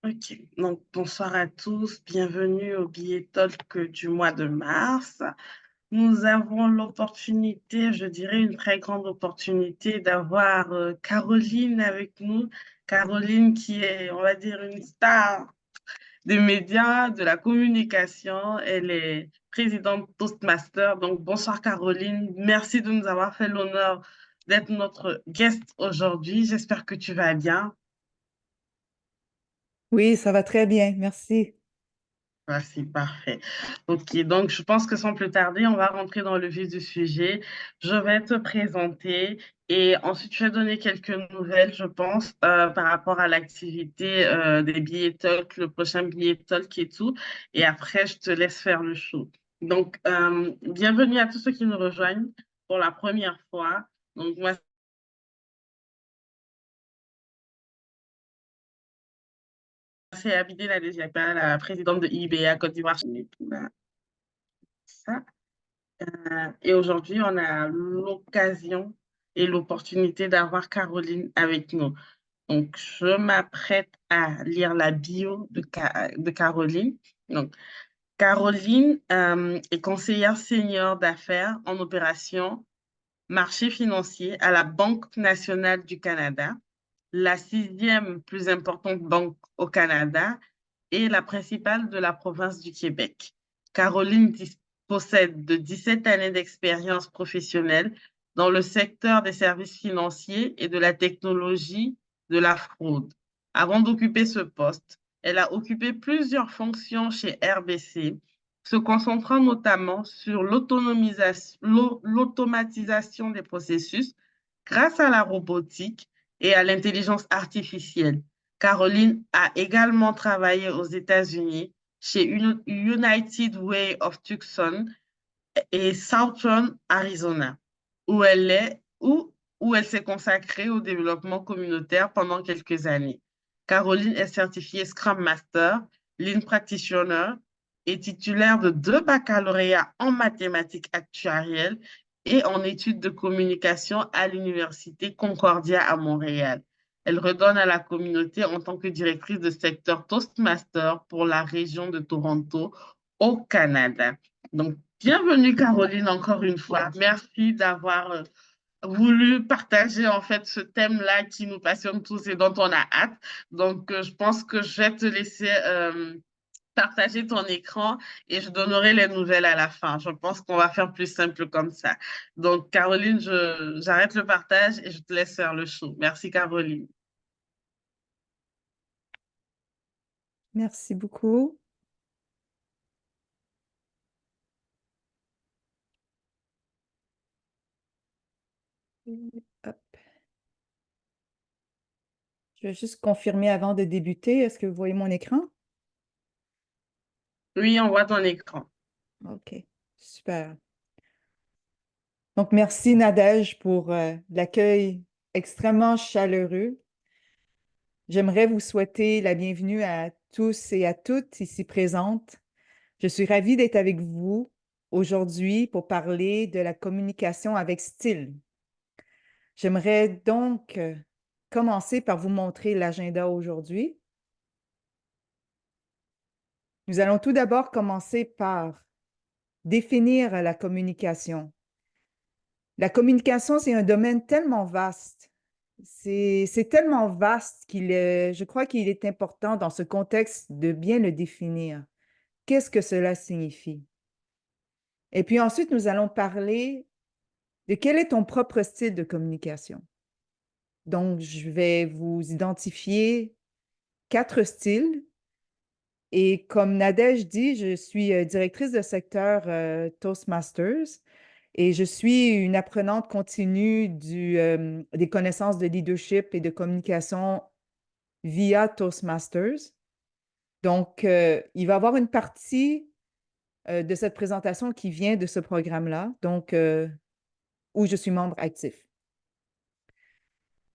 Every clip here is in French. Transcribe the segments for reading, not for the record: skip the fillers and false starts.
Ok, donc bonsoir à tous, bienvenue au billet talk du mois de mars. Nous avons l'opportunité, je dirais une très grande opportunité d'avoir Caroline avec nous. Caroline qui est, on va dire, une star des médias, de la communication. Elle est présidente Toastmaster. Donc bonsoir Caroline, merci de nous avoir fait l'honneur d'être notre guest aujourd'hui. J'espère que tu vas bien. Oui, ça va très bien, merci. Voici, parfait. Ok, donc je pense que sans plus tarder, on va rentrer dans le vif du sujet. Je vais te présenter et ensuite je vais donner quelques nouvelles, je pense, par rapport à l'activité des billets talk, le prochain billet talk et tout. Et après, je te laisse faire le show. Donc, bienvenue à tous ceux qui nous rejoignent pour la première fois. Donc, moi, c'est Abidé la présidente de IBA Côte d'Ivoire. Et aujourd'hui, on a l'occasion et l'opportunité d'avoir Caroline avec nous. Donc, je m'apprête à lire la bio de Caroline. Donc, Caroline est conseillère senior d'affaires en opération marché financier à la Banque nationale du Canada, la sixième plus importante banque au Canada et la principale de la province du Québec. Caroline possède de 17 années d'expérience professionnelle dans le secteur des services financiers et de la technologie de la fraude. Avant d'occuper ce poste, elle a occupé plusieurs fonctions chez RBC, se concentrant notamment sur l'automatisation des processus grâce à la robotique et à l'intelligence artificielle. Caroline a également travaillé aux États-Unis chez United Way of Tucson et Southern Arizona, où elle s'est consacrée au développement communautaire pendant quelques années. Caroline est certifiée Scrum Master, Lean Practitioner et titulaire de 2 baccalauréats en mathématiques actuarielles et en études de communication à l'Université Concordia à Montréal. Elle redonne à la communauté en tant que directrice de secteur Toastmaster pour la région de Toronto au Canada. Donc, bienvenue Caroline encore une fois. Merci d'avoir voulu partager en fait ce thème-là qui nous passionne tous et dont on a hâte. Donc, je pense que je vais te laisser partager ton écran et je donnerai les nouvelles à la fin. Je pense qu'on va faire plus simple comme ça. Donc, Caroline, j'arrête le partage et je te laisse faire le show. Merci Caroline. Merci beaucoup. Hop. Je vais juste confirmer avant de débuter. Est-ce que vous voyez mon écran? Oui, on voit ton écran. OK, super. Donc, merci Nadège pour l'accueil extrêmement chaleureux. J'aimerais vous souhaiter la bienvenue à tous et à toutes ici présentes. Je suis ravie d'être avec vous aujourd'hui pour parler de la communication avec style. J'aimerais donc commencer par vous montrer l'agenda aujourd'hui. Nous allons tout d'abord commencer par définir la communication. La communication, c'est un domaine tellement vaste. C'est tellement vaste je crois qu'il est important dans ce contexte de bien le définir. Qu'est-ce que cela signifie? Et puis ensuite, nous allons parler de quel est ton propre style de communication. Donc, je vais vous identifier 4 styles. Et comme Nadège dit, je suis directrice de secteur Toastmasters et je suis une apprenante continue des connaissances de leadership et de communication via Toastmasters. Donc, il va y avoir une partie de cette présentation qui vient de ce programme-là, donc où je suis membre actif.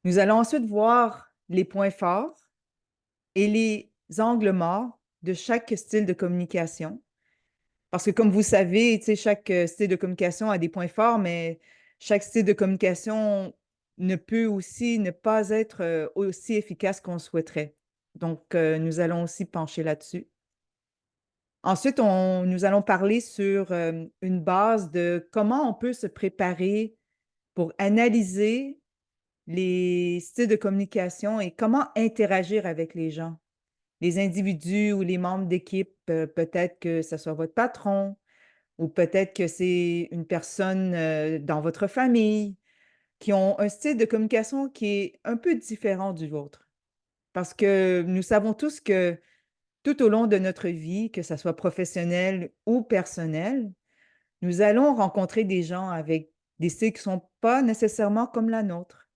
Nous allons ensuite voir les points forts et les angles morts de chaque style de communication. Parce que comme vous savez, chaque style de communication a des points forts, mais chaque style de communication ne peut aussi ne pas être aussi efficace qu'on souhaiterait. Donc, nous allons aussi pencher là-dessus. Ensuite, nous allons parler sur une base de comment on peut se préparer pour analyser les styles de communication et comment interagir avec les gens, les individus ou les membres d'équipe. Peut-être que ce soit votre patron ou peut-être que c'est une personne dans votre famille qui ont un style de communication qui est un peu différent du vôtre. Parce que nous savons tous que tout au long de notre vie, que ce soit professionnel ou personnel, nous allons rencontrer des gens avec des styles qui ne sont pas nécessairement comme la nôtre.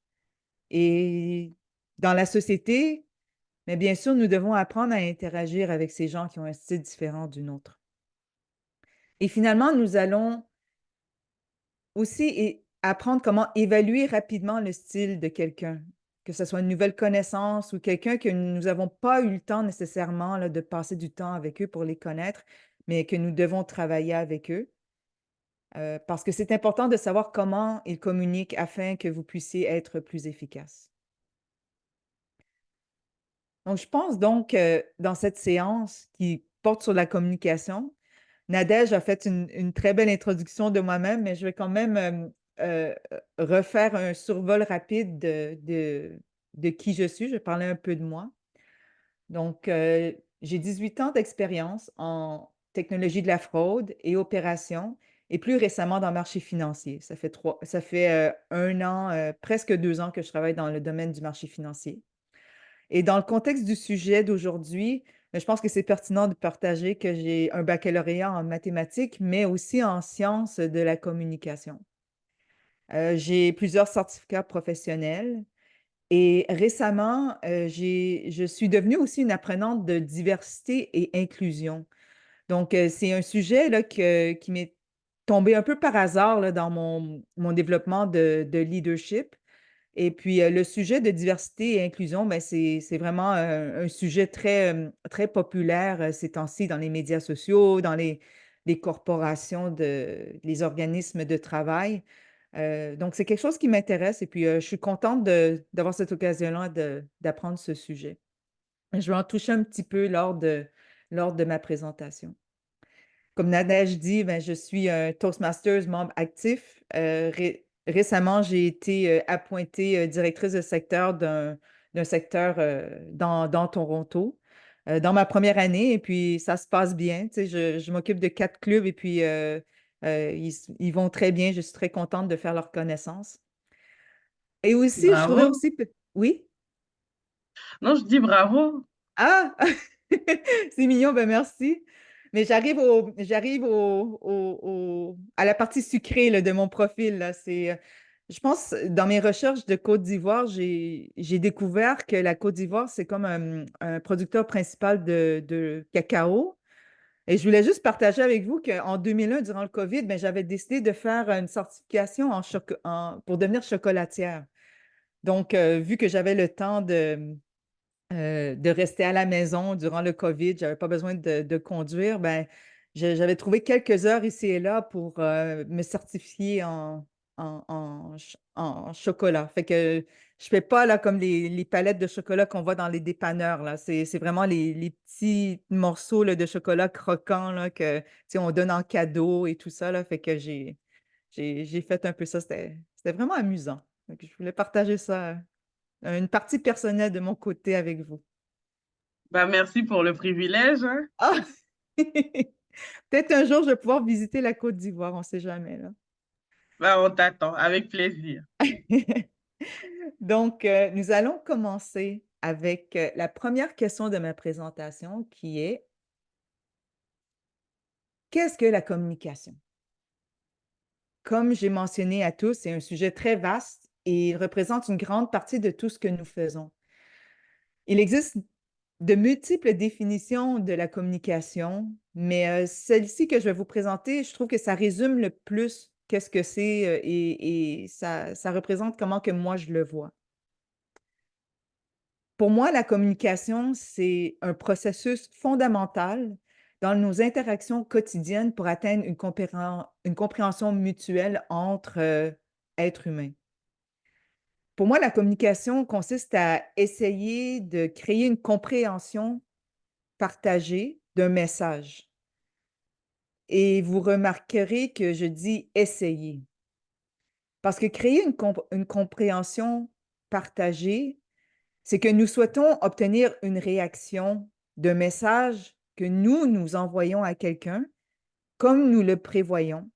Et dans la société, mais bien sûr, nous devons apprendre à interagir avec ces gens qui ont un style différent du nôtre. Et finalement, nous allons aussi apprendre comment évaluer rapidement le style de quelqu'un, que ce soit une nouvelle connaissance ou quelqu'un que nous n'avons pas eu le temps nécessairement là, de passer du temps avec eux pour les connaître, mais que nous devons travailler avec eux. Parce que c'est important de savoir comment ils communiquent afin que vous puissiez être plus efficace. Donc, je pense donc dans cette séance qui porte sur la communication, Nadège a fait une très belle introduction de moi-même, mais je vais quand même refaire un survol rapide de qui je suis. Je vais parler un peu de moi. Donc, j'ai 18 ans d'expérience en technologie de la fraude et opération, et plus récemment dans le marché financier. Ça fait 1 an, presque 2 ans que je travaille dans le domaine du marché financier. Et dans le contexte du sujet d'aujourd'hui, je pense que c'est pertinent de partager que j'ai un baccalauréat en mathématiques, mais aussi en sciences de la communication. J'ai plusieurs certificats professionnels et récemment, je suis devenue aussi une apprenante de diversité et inclusion. Donc, c'est un sujet là, qui m'est tombé un peu par hasard là, dans mon développement de leadership. Et puis, le sujet de diversité et inclusion, ben, c'est vraiment un sujet très populaire ces temps-ci dans les médias sociaux, dans les corporations, les organismes de travail. Donc, c'est quelque chose qui m'intéresse et puis je suis contente d'avoir cette occasion-là d'apprendre ce sujet. Je vais en toucher un petit peu lors de ma présentation. Comme Nadège dit, ben, je suis un Toastmasters membre actif. Récemment, j'ai été appointée directrice de secteur d'un secteur dans Toronto dans ma première année et puis ça se passe bien. Tu sais, je m'occupe de 4 clubs et puis ils vont très bien. Je suis très contente de faire leur connaissance. Et aussi, je trouvais Bravo. aussi... Oui? Non, je dis bravo. Ah! C'est mignon, ben merci. Mais à la partie sucrée là, de mon profil. Là. Je pense, dans mes recherches de Côte d'Ivoire, j'ai découvert que la Côte d'Ivoire, c'est comme un producteur principal de cacao. Et je voulais juste partager avec vous qu'en 2001, durant le COVID, ben, j'avais décidé de faire une certification pour devenir chocolatière. Donc, vu que j'avais le temps de rester à la maison durant le COVID. J'avais pas besoin de conduire. Ben, j'avais trouvé quelques heures ici et là pour me certifier en chocolat. Fait que je fais pas là, comme les palettes de chocolat qu'on voit dans les dépanneurs. Là. C'est vraiment les petits morceaux là, de chocolat croquants là, que tu sais, on donne en cadeau et tout ça. Là. Fait que j'ai fait un peu ça. C'était vraiment amusant. Fait que je voulais partager ça, une partie personnelle de mon côté avec vous. Bah, merci pour le privilège, hein. Ah! Peut-être un jour, je vais pouvoir visiter la Côte d'Ivoire, on ne sait jamais, là. Bah, on t'attend avec plaisir. Donc, nous allons commencer avec la première question de ma présentation qui est: qu'est-ce que la communication? Comme j'ai mentionné à tous, c'est un sujet très vaste et il représente une grande partie de tout ce que nous faisons. Il existe de multiples définitions de la communication, mais celle-ci que je vais vous présenter, je trouve que ça résume le plus qu'est-ce que c'est et ça représente comment que moi je le vois. Pour moi, la communication, c'est un processus fondamental dans nos interactions quotidiennes pour atteindre une compréhension mutuelle entre êtres humains. Pour moi, la communication consiste à essayer de créer une compréhension partagée d'un message. Et vous remarquerez que je dis essayer. Parce que créer une compréhension partagée, c'est que nous souhaitons obtenir une réaction d'un message que nous envoyons à quelqu'un comme nous le prévoyons,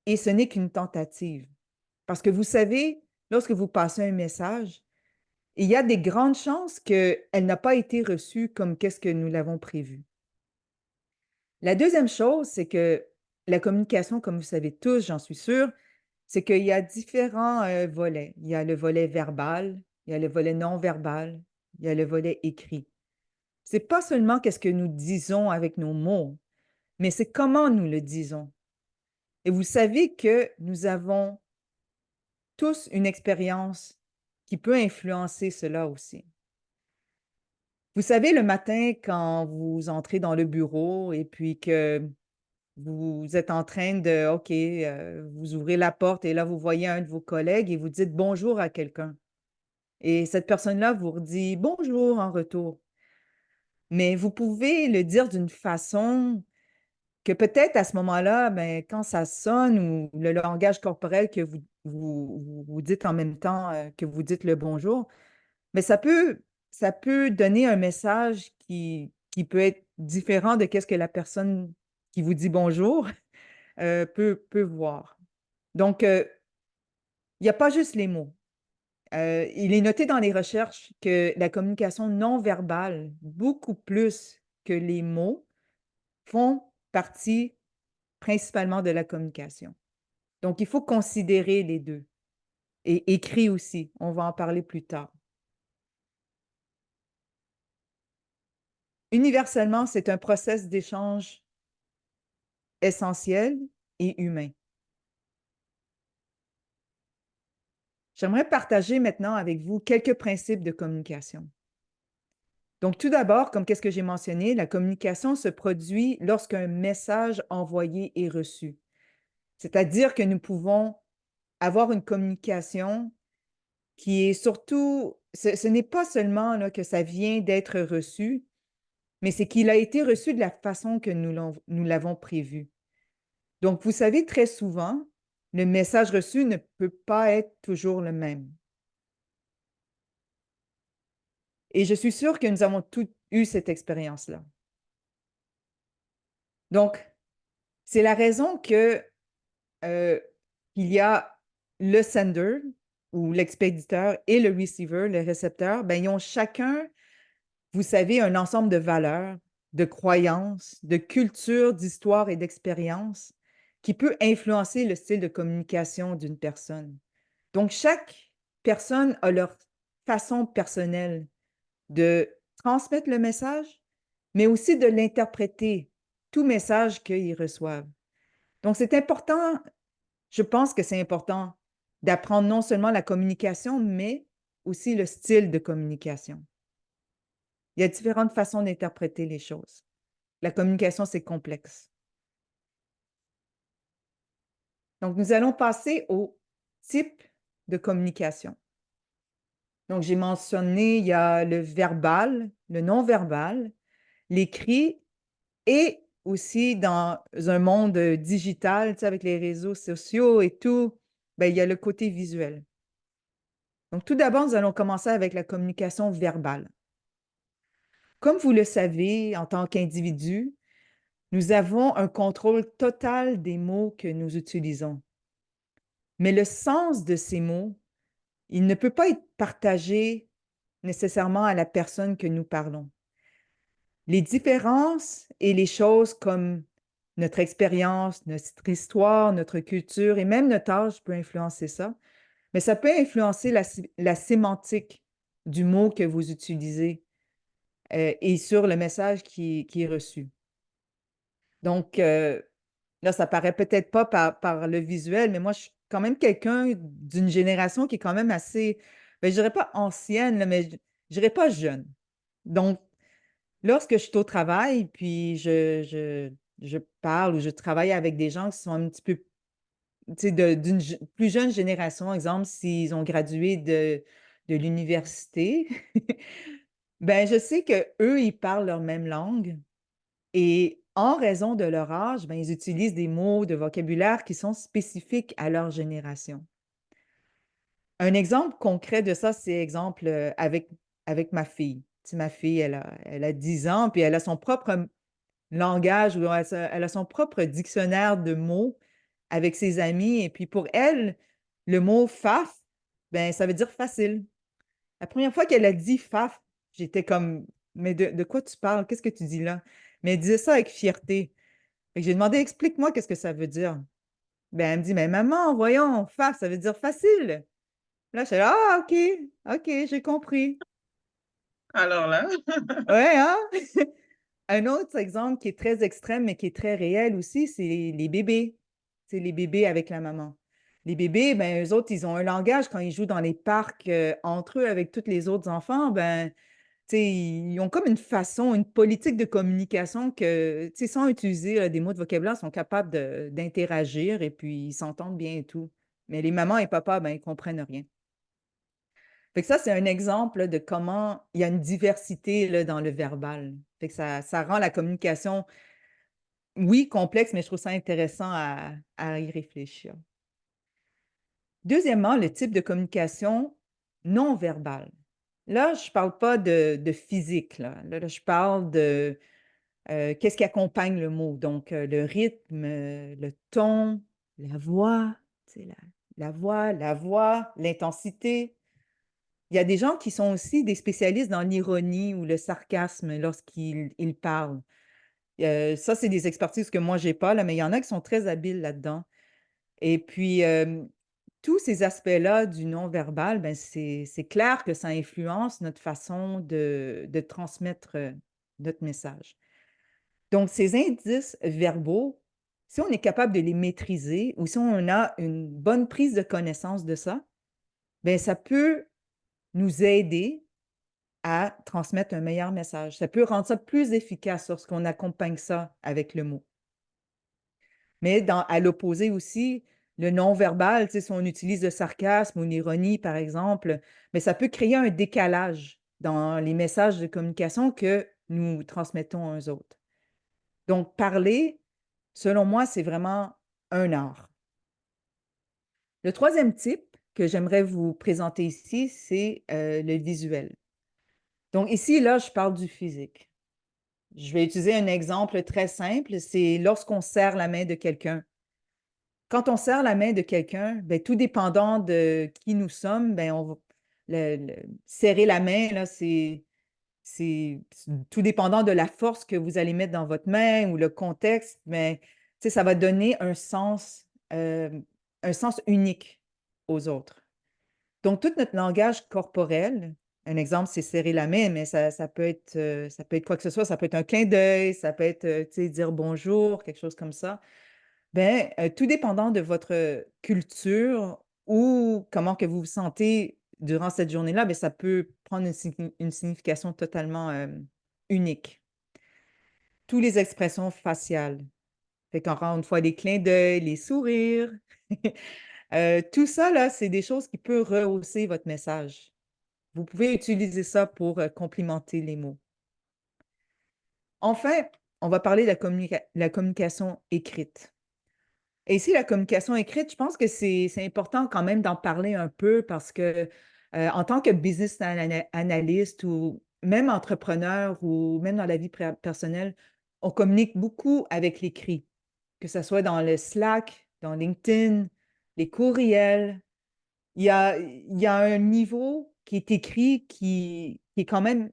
et ce n'est qu'une tentative. Parce que vous savez, lorsque vous passez un message, il y a des grandes chances qu'elle n'a pas été reçue comme qu'est-ce que nous l'avons prévu. La deuxième chose, c'est que la communication, comme vous savez tous, j'en suis sûre, c'est qu'il y a différents volets. Il y a le volet verbal, il y a le volet non verbal, il y a le volet écrit. C'est pas seulement qu'est-ce que nous disons avec nos mots, mais c'est comment nous le disons. Et vous savez que nous avons tous une expérience qui peut influencer cela aussi. Vous savez, le matin, quand vous entrez dans le bureau et puis que vous êtes en train de, OK, vous ouvrez la porte et là, vous voyez un de vos collègues et vous dites bonjour à quelqu'un. Et cette personne-là vous redit bonjour en retour. Mais vous pouvez le dire d'une façon que peut-être à ce moment-là, ben, quand ça sonne ou le langage corporel que vous dites en même temps que vous dites le bonjour, mais ça peut donner un message qui peut être différent de qu'est-ce que la personne qui vous dit bonjour peut voir. Donc, il n'y a pas juste les mots. Il est noté dans les recherches que la communication non verbale, beaucoup plus que les mots, font partie principalement de la communication. Donc, il faut considérer les deux. Et écrit aussi, on va en parler plus tard. Universellement, c'est un processus d'échange essentiel et humain. J'aimerais partager maintenant avec vous quelques principes de communication. Donc, tout d'abord, comme qu'est-ce que j'ai mentionné, la communication se produit lorsqu'un message envoyé est reçu. C'est-à-dire que nous pouvons avoir une communication qui est surtout, ce n'est pas seulement là, que ça vient d'être reçu, mais c'est qu'il a été reçu de la façon que nous l'avons prévu. Donc, vous savez, très souvent, le message reçu ne peut pas être toujours le même. Et je suis sûre que nous avons tous eu cette expérience-là. Donc, c'est la raison que il y a le sender ou l'expéditeur et le receiver, le récepteur, ben, ils ont chacun, vous savez, un ensemble de valeurs, de croyances, de culture, d'histoire et d'expériences qui peut influencer le style de communication d'une personne. Donc, chaque personne a leur façon personnelle de transmettre le message, mais aussi de l'interpréter, tout message qu'ils reçoivent. Donc, c'est important, je pense que c'est important d'apprendre non seulement la communication, mais aussi le style de communication. Il y a différentes façons d'interpréter les choses. La communication, c'est complexe. Donc, nous allons passer au type de communication. Donc, j'ai mentionné, il y a le verbal, le non-verbal, l'écrit et aussi dans un monde digital, tu sais, avec les réseaux sociaux et tout, ben, il y a le côté visuel. Donc, tout d'abord, nous allons commencer avec la communication verbale. Comme vous le savez, en tant qu'individu, nous avons un contrôle total des mots que nous utilisons. Mais le sens de ces mots, il ne peut pas être partagé nécessairement à la personne que nous parlons. Les différences et les choses comme notre expérience, notre histoire, notre culture et même notre âge peut influencer ça, mais ça peut influencer la sémantique du mot que vous utilisez et sur le message qui est reçu. Donc, là, ça paraît peut-être pas par le visuel, mais moi, je suis quand même quelqu'un d'une génération qui est quand même assez, ben, je dirais pas ancienne, là, mais je dirais pas jeune. Donc, lorsque je suis au travail, puis je parle ou je travaille avec des gens qui sont un petit peu d'une plus jeune génération, exemple, s'ils ont gradué de l'université, ben je sais qu'eux, ils parlent leur même langue et en raison de leur âge, ben, ils utilisent des mots de vocabulaire qui sont spécifiques à leur génération. Un exemple concret de ça, c'est exemple avec ma fille. Tu sais, ma fille, elle a 10 ans, puis elle a son propre langage ou elle a son propre dictionnaire de mots avec ses amis. Et puis pour elle, le mot faf, ben, ça veut dire facile. La première fois qu'elle a dit faf, j'étais comme, mais de quoi tu parles? Qu'est-ce que tu dis là? Mais elle disait ça avec fierté. Fait que j'ai demandé, explique-moi qu'est-ce que ça veut dire. Ben, elle me dit, mais maman, voyons, faf, ça veut dire facile. Là, je suis là, ah, OK, OK, j'ai compris. Alors là, Ouais, hein? Un autre exemple qui est très extrême, mais qui est très réel aussi, c'est les bébés. C'est les bébés avec la maman. Les bébés, ben, eux autres, ils ont un langage quand ils jouent dans les parcs entre eux avec tous les autres enfants, ben, tu sais, ils ont comme une façon, une politique de communication que, tu sais, sans utiliser des mots de vocabulaire, ils sont capables d'interagir et puis ils s'entendent bien et tout. Mais les mamans et papas, ben, ils comprennent rien. Fait que ça, c'est un exemple là, de comment il y a une diversité là, dans le verbal. Fait que ça rend la communication, oui, complexe, mais je trouve ça intéressant à y réfléchir. Deuxièmement, le type de communication non verbale. Là, je ne parle pas de physique, là. Là, je parle de qu'est-ce qui accompagne le mot. Donc, le rythme, le ton, la voix, tu sais, la voix, l'intensité. Il y a des gens qui sont aussi des spécialistes dans l'ironie ou le sarcasme lorsqu'ils parlent. Ça, c'est des expertises que moi, j'ai pas, là, mais il y en a qui sont très habiles là-dedans. Et puis, tous ces aspects-là du non-verbal, ben, c'est clair que ça influence notre façon de transmettre notre message. Donc, ces indices verbaux, si on est capable de les maîtriser ou si on a une bonne prise de connaissance de ça, ben, ça peut nous aider à transmettre un meilleur message. Ça peut rendre ça plus efficace lorsqu'on accompagne ça avec le mot. Mais à l'opposé aussi, le non-verbal, tu sais, si on utilise le sarcasme ou l'ironie, par exemple, mais ça peut créer un décalage dans les messages de communication que nous transmettons aux autres. Donc, parler, selon moi, c'est vraiment un art. Le troisième type que j'aimerais vous présenter ici, c'est le visuel. Donc, ici, là, je parle du physique. Je vais utiliser un exemple très simple, c'est lorsqu'on serre la main de quelqu'un. Quand on serre la main de quelqu'un, ben, tout dépendant de qui nous sommes, ben, on va serrer la main, là, c'est tout dépendant de la force que vous allez mettre dans votre main ou le contexte, mais ça va donner un sens unique aux autres. Donc, tout notre langage corporel, un exemple, c'est serrer la main, mais ça peut être quoi que ce soit. Ça peut être un clin d'œil, ça peut être, tu sais, dire bonjour, quelque chose comme ça. Ben, tout dépendant de votre culture ou comment que vous vous sentez durant cette journée-là, ben, ça peut prendre une signification totalement unique. Toutes les expressions faciales. Fait qu'encore une fois, les clins d'œil, les sourires. Tout ça, là, c'est des choses qui peuvent rehausser votre message. Vous pouvez utiliser ça pour complimenter les mots. Enfin, on va parler de la communication écrite. Et ici, la communication écrite, je pense que c'est important quand même d'en parler un peu parce que en tant que business analyst ou même entrepreneur ou même dans la vie personnelle, on communique beaucoup avec l'écrit, que ce soit dans le Slack, dans LinkedIn, les courriels. Il y a un niveau qui est écrit qui est quand même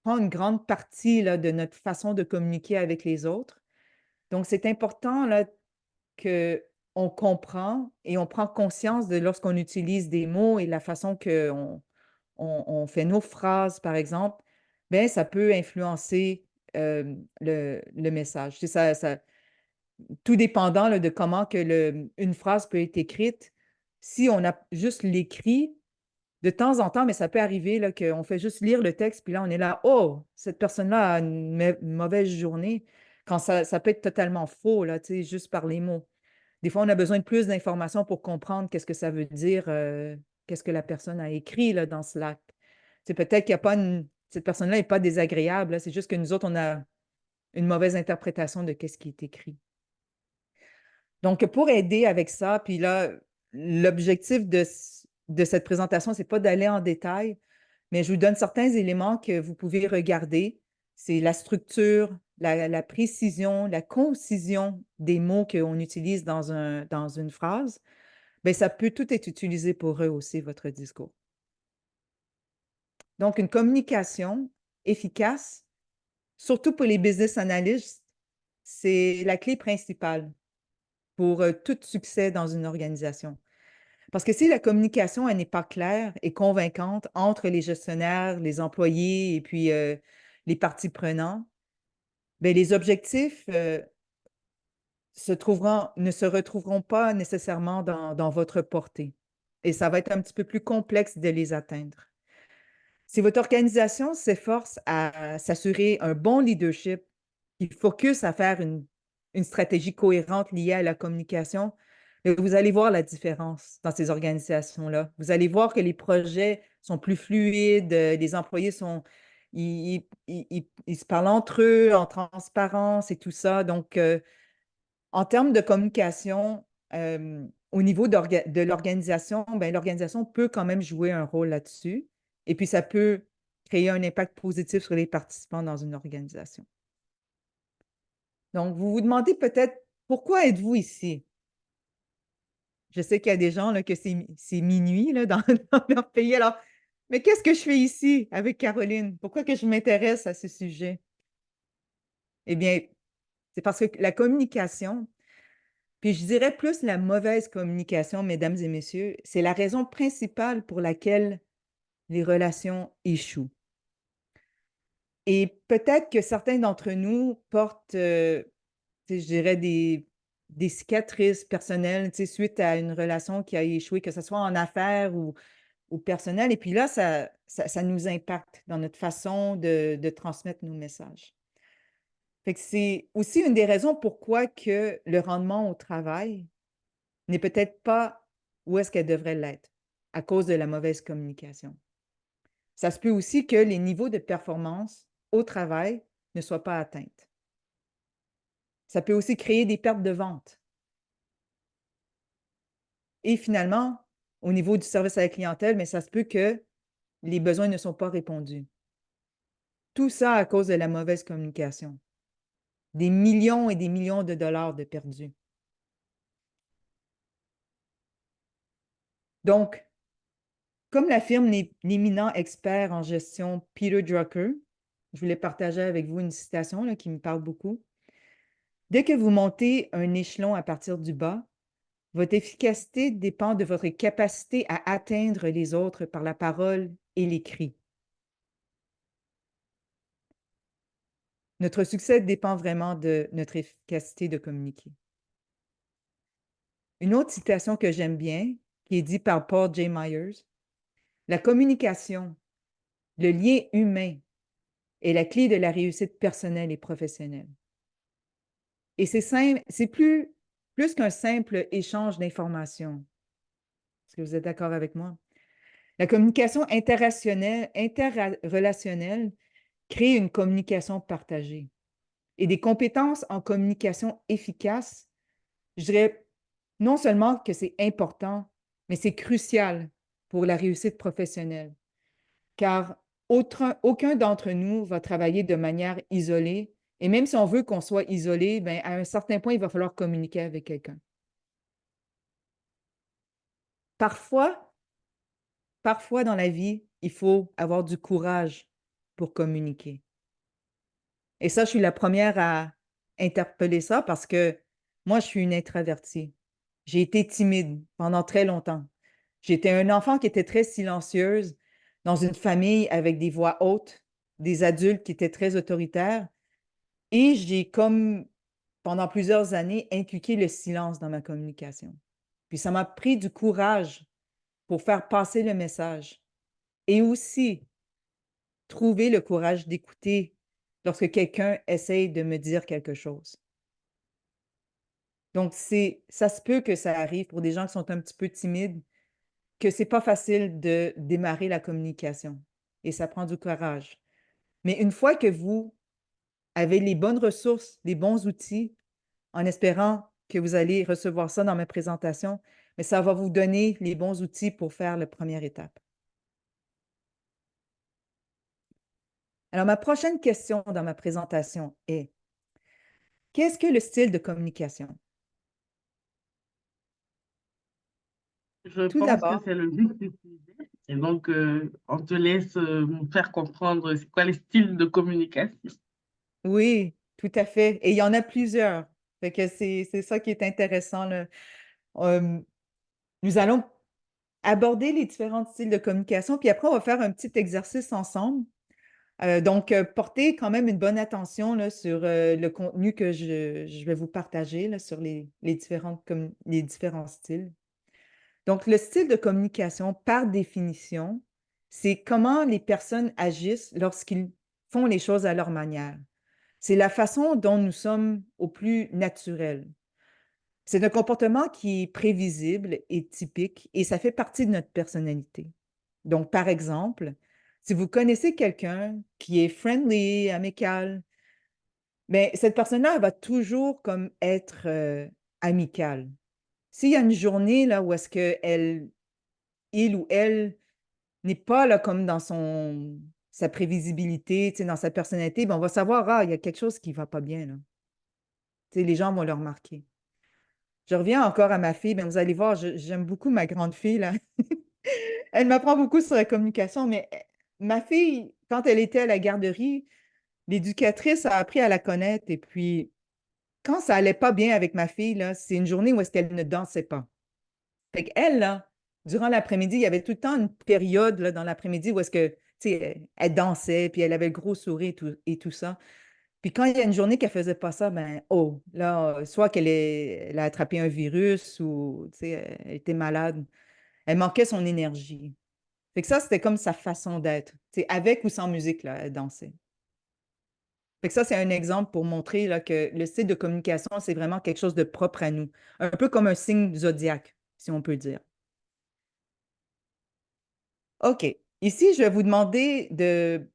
prend une grande partie là, de notre façon de communiquer avec les autres. Donc, c'est important là, qu'on comprend et on prend conscience de lorsqu'on utilise des mots et la façon qu'on on fait nos phrases, par exemple, bien, ça peut influencer le message. C'est tout dépendant là, de comment que une phrase peut être écrite. Si on a juste l'écrit, de temps en temps, mais ça peut arriver là, qu'on fait juste lire le texte, puis là, on est là, oh, cette personne-là a une mauvaise journée, quand ça peut être totalement faux, là, tu sais, juste par les mots. Des fois, on a besoin de plus d'informations pour comprendre qu'est-ce que ça veut dire, qu'est-ce que la personne a écrit là, dans Slack. C'est peut-être qu'il y a pas cette personne-là n'est pas désagréable, c'est juste que nous autres, on a une mauvaise interprétation de qu'est-ce qui est écrit. Donc, pour aider avec ça, puis là, l'objectif de cette présentation, c'est pas d'aller en détail, mais je vous donne certains éléments que vous pouvez regarder. C'est la structure, la précision, la concision des mots qu'on utilise dans une phrase. Bien, ça peut tout être utilisé pour eux aussi, votre discours. Donc, une communication efficace, surtout pour les business analysts, c'est la clé principale pour tout succès dans une organisation. Parce que si la communication, elle n'est pas claire et convaincante entre les gestionnaires, les employés et puis les parties prenantes, bien, les objectifs ne se retrouveront pas nécessairement dans votre portée. Et ça va être un petit peu plus complexe de les atteindre. Si votre organisation s'efforce à s'assurer un bon leadership qui focus à faire une stratégie cohérente liée à la communication, vous allez voir la différence dans ces organisations-là. Vous allez voir que les projets sont plus fluides, les employés ils se parlent entre eux en transparence et tout ça. Donc, en termes de communication, au niveau de l'organisation, ben, l'organisation peut quand même jouer un rôle là-dessus. Et puis, ça peut créer un impact positif sur les participants dans une organisation. Donc, vous vous demandez peut-être, pourquoi êtes-vous ici? Je sais qu'il y a des gens là, que c'est minuit là, dans leur pays. Alors, mais qu'est-ce que je fais ici avec Caroline? Pourquoi que je m'intéresse à ce sujet? Eh bien, c'est parce que la communication, puis je dirais plus la mauvaise communication, mesdames et messieurs, c'est la raison principale pour laquelle les relations échouent. Et peut-être que certains d'entre nous portent, je dirais, des cicatrices personnelles suite à une relation qui a échoué, que ce soit en affaires ou personnel. Et puis là, ça nous impacte dans notre façon de transmettre nos messages. Fait que c'est aussi une des raisons pourquoi que le rendement au travail n'est peut-être pas où est-ce qu'elle devrait l'être à cause de la mauvaise communication. Ça se peut aussi que les niveaux de performance au travail ne soient pas atteints. Ça peut aussi créer des pertes de vente. Et finalement, au niveau du service à la clientèle, mais ça se peut que les besoins ne sont pas répondus. Tout ça à cause de la mauvaise communication. Des millions et des millions de dollars de perdus. Donc, comme l'affirme l'éminent expert en gestion Peter Drucker, je voulais partager avec vous une citation là, qui me parle beaucoup. Dès que vous montez un échelon à partir du bas, votre efficacité dépend de votre capacité à atteindre les autres par la parole et l'écrit. Notre succès dépend vraiment de notre efficacité de communiquer. Une autre citation que j'aime bien, qui est dite par Paul J. Myers, la communication, le lien humain est la clé de la réussite personnelle et professionnelle. Et c'est plus qu'un simple échange d'informations. Est-ce que vous êtes d'accord avec moi? La communication interrelationnelle crée une communication partagée. Et des compétences en communication efficace, je dirais non seulement que c'est important, mais c'est crucial pour la réussite professionnelle, car aucun d'entre nous va travailler de manière isolée. Et même si on veut qu'on soit isolé, bien, à un certain point, il va falloir communiquer avec quelqu'un. Parfois, parfois dans la vie, il faut avoir du courage pour communiquer. Et ça, je suis la première à interpeller ça parce que moi, je suis une introvertie. J'ai été timide pendant très longtemps. J'étais un enfant qui était très silencieuse dans une famille avec des voix hautes, des adultes qui étaient très autoritaires. Et j'ai comme, pendant plusieurs années, inculqué le silence dans ma communication. Puis ça m'a pris du courage pour faire passer le message et aussi trouver le courage d'écouter lorsque quelqu'un essaye de me dire quelque chose. Donc, ça se peut que ça arrive pour des gens qui sont un petit peu timides, que c'est pas facile de démarrer la communication. Et ça prend du courage. Mais une fois que vous avez les bonnes ressources, les bons outils, en espérant que vous allez recevoir ça dans mes présentations, mais ça va vous donner les bons outils pour faire la première étape. Alors, ma prochaine question dans ma présentation est, qu'est-ce que le style de communication? Je Tout pense que d'abord, c'est le vif du sujet. Et donc, on te laisse nous faire comprendre c'est quoi les styles de communication. oui, tout à fait. Et il y en a plusieurs. Fait que c'est ça qui est intéressant, là. Euh, nous allons aborder les différents styles de communication, puis après, on va faire un petit exercice ensemble. Donc, portez quand même une bonne attention là, sur le contenu que je vais vous partager là, sur les différents styles. Donc, le style de communication, par définition, c'est comment les personnes agissent lorsqu'ils font les choses à leur manière. C'est la façon dont nous sommes au plus naturel. C'est un comportement qui est prévisible et typique et ça fait partie de notre personnalité. Donc, par exemple, si vous connaissez quelqu'un qui est friendly, amical, mais cette personne-là, elle va toujours comme être amicale. S'il y a une journée là où est-ce que il ou elle n'est pas là comme dans sa prévisibilité, tu sais, dans sa personnalité, ben on va savoir, ah, il y a quelque chose qui ne va pas bien, là. Tu sais, les gens vont le remarquer. Je reviens encore à ma fille, mais vous allez voir, j'aime beaucoup ma grande fille, là. Elle m'apprend beaucoup sur la communication, mais ma fille, quand elle était à la garderie, l'éducatrice a appris à la connaître. Et puis, quand ça allait pas bien avec ma fille, là, c'est une journée où est-ce qu'elle ne dansait pas. Fait qu'elle, là, durant l'après-midi, il y avait tout le temps une période là, dans l'après-midi où est-ce que, tu sais, elle dansait, puis elle avait le gros sourire et tout ça. Puis quand il y a une journée qu'elle faisait pas ça, ben, oh, là, soit elle a attrapé un virus ou, tu sais, elle était malade. Elle manquait son énergie. Fait que ça, c'était comme sa façon d'être. Tu sais, avec ou sans musique, là, elle dansait. Fait que ça, c'est un exemple pour montrer là, que le style de communication, c'est vraiment quelque chose de propre à nous. Un peu comme un signe zodiaque, si on peut dire. OK. Ici, je vais vous demander de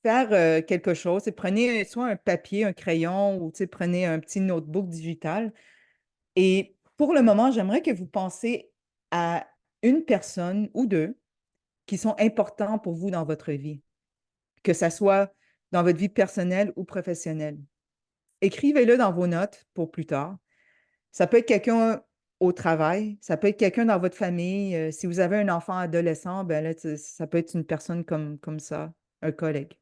faire quelque chose. C'est prenez soit un papier, un crayon ou tu sais, prenez un petit notebook digital. Et pour le moment, j'aimerais que vous pensiez à une personne ou deux qui sont importants pour vous dans votre vie, que ça soit dans votre vie personnelle ou professionnelle. Écrivez-le dans vos notes pour plus tard. Ça peut être quelqu'un au travail, ça peut être quelqu'un dans votre famille. Si vous avez un enfant adolescent, ben là, ça peut être une personne comme ça, un collègue.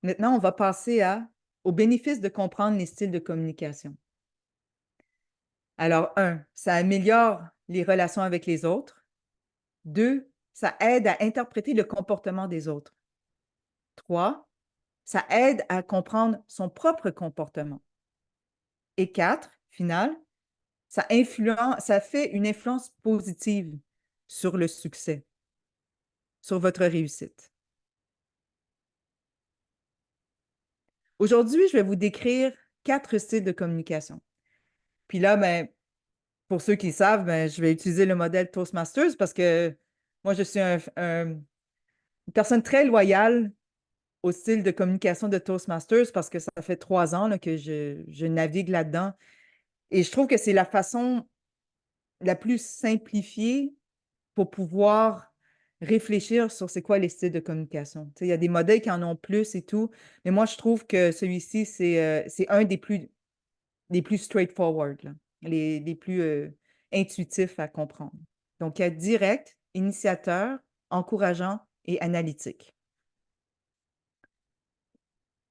Maintenant, on va passer au bénéfice de comprendre les styles de communication. Alors, un, ça améliore les relations avec les autres. Deux, ça aide à interpréter le comportement des autres. Trois, ça aide à comprendre son propre comportement. Et quatre, final, ça fait une influence positive sur le succès, sur votre réussite. Aujourd'hui, je vais vous décrire 4 styles de communication. Puis là, ben, pour ceux qui savent, ben, je vais utiliser le modèle Toastmasters parce que moi, je suis une personne très loyale au style de communication de Toastmasters parce que ça fait 3 ans là, que je navigue là-dedans. Et je trouve que c'est la façon la plus simplifiée pour pouvoir réfléchir sur c'est quoi les styles de communication. Tu sais, il y a des modèles qui en ont plus et tout, mais moi, je trouve que celui-ci, c'est un des plus straightforward, là, les plus intuitifs à comprendre. Donc, il y a direct, initiateur, encourageant et analytique.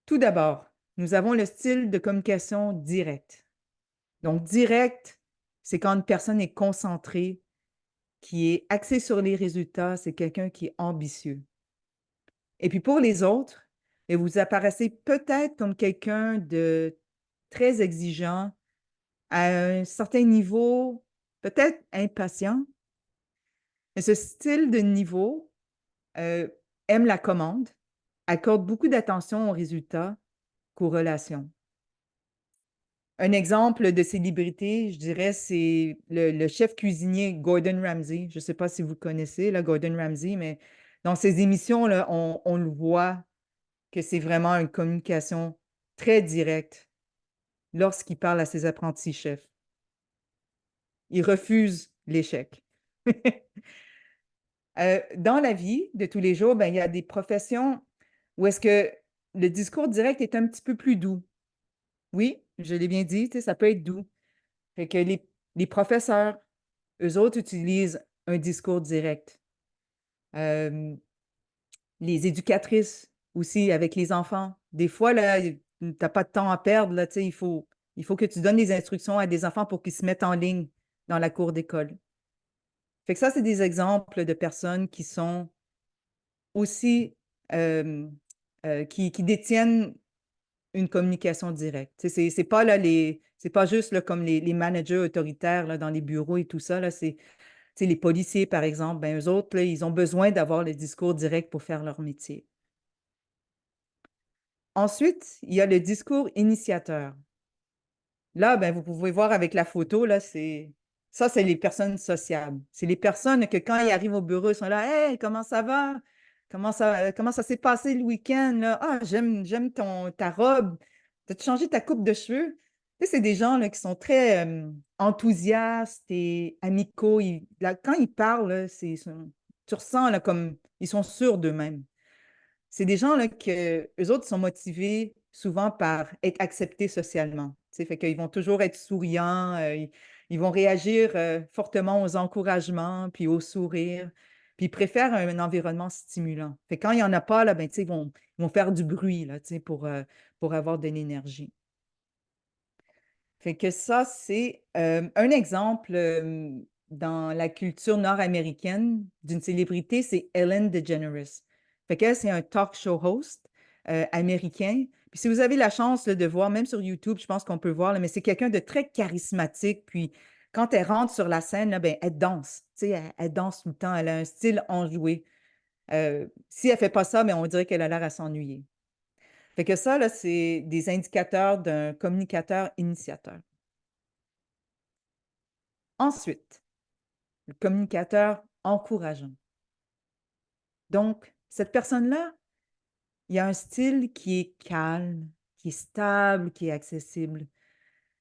Tout d'abord, nous avons le style de communication direct. Donc, direct, c'est quand une personne est concentrée, qui est axée sur les résultats, c'est quelqu'un qui est ambitieux. Et puis pour les autres, et vous apparaissez peut-être comme quelqu'un de très exigeant, à un certain niveau, peut-être impatient, mais ce style de niveau euh, aime la commande, accorde beaucoup d'attention aux résultats corrélation. Un exemple de célébrité, je dirais, c'est le chef cuisinier Gordon Ramsay. Je ne sais pas si vous connaissez, là, Gordon Ramsay, mais dans ses émissions, là, on le voit que c'est vraiment une communication très directe lorsqu'il parle à ses apprentis chefs. Il refuse l'échec. Dans la vie de tous les jours, ben, il y a des professions où est-ce que le discours direct est un petit peu plus doux. Oui, je l'ai bien dit, tu sais, ça peut être doux. Fait que les professeurs, eux autres utilisent un discours direct. Euh, les éducatrices aussi avec les enfants. Des fois, là, tu n'as pas de temps à perdre, là, tu sais, il faut que tu donnes des instructions à des enfants pour qu'ils se mettent en ligne dans la cour d'école. Fait que ça, c'est des exemples de personnes qui sont aussi, euh, qui détiennent une communication directe. Tu sais, c'est pas là c'est pas juste là, comme les managers autoritaires là, dans les bureaux et tout ça, là, c'est tu sais, les policiers, par exemple, ben, eux autres, là, ils ont besoin d'avoir le discours direct pour faire leur métier. Ensuite, il y a le discours initiateur. Là, ben, vous pouvez voir avec la photo, là, c'est les personnes sociables. C'est les personnes que quand ils arrivent au bureau, ils sont là, Hey, comment ça va? Comment ça s'est passé le week-end, là? Ah, j'aime ta robe. T'as changé ta coupe de cheveux? Tu sais, c'est des gens là, qui sont très enthousiastes et amicaux. Là, quand ils parlent, là, tu ressens là, comme ils sont sûrs d'eux-mêmes. C'est des gens là, que eux autres sont motivés souvent par être acceptés socialement. Tu sais, fait qu'ils vont toujours être souriants, ils vont réagir fortement aux encouragements, puis aux sourires, puis ils préfèrent un environnement stimulant. Fait que quand il n'y en a pas, là, ben, tu sais, ils vont faire du bruit là, tu sais, pour avoir de l'énergie. Fait que ça, c'est un exemple dans la culture nord-américaine d'une célébrité, c'est Ellen DeGeneres. Fait qu'elle, c'est un talk show host américain. Puis si vous avez la chance là, de voir, même sur YouTube, je pense qu'on peut voir, là, mais c'est quelqu'un de très charismatique. Puis quand elle rentre sur la scène, là, ben, elle danse. Tu sais, elle danse tout le temps. Elle a un style enjoué. Si elle fait pas ça, ben, on dirait qu'elle a l'air à s'ennuyer. Fait que ça, là, c'est des indicateurs d'un communicateur initiateur. Ensuite, le communicateur encourageant. Donc, cette personne-là, il y a un style qui est calme, qui est stable, qui est accessible.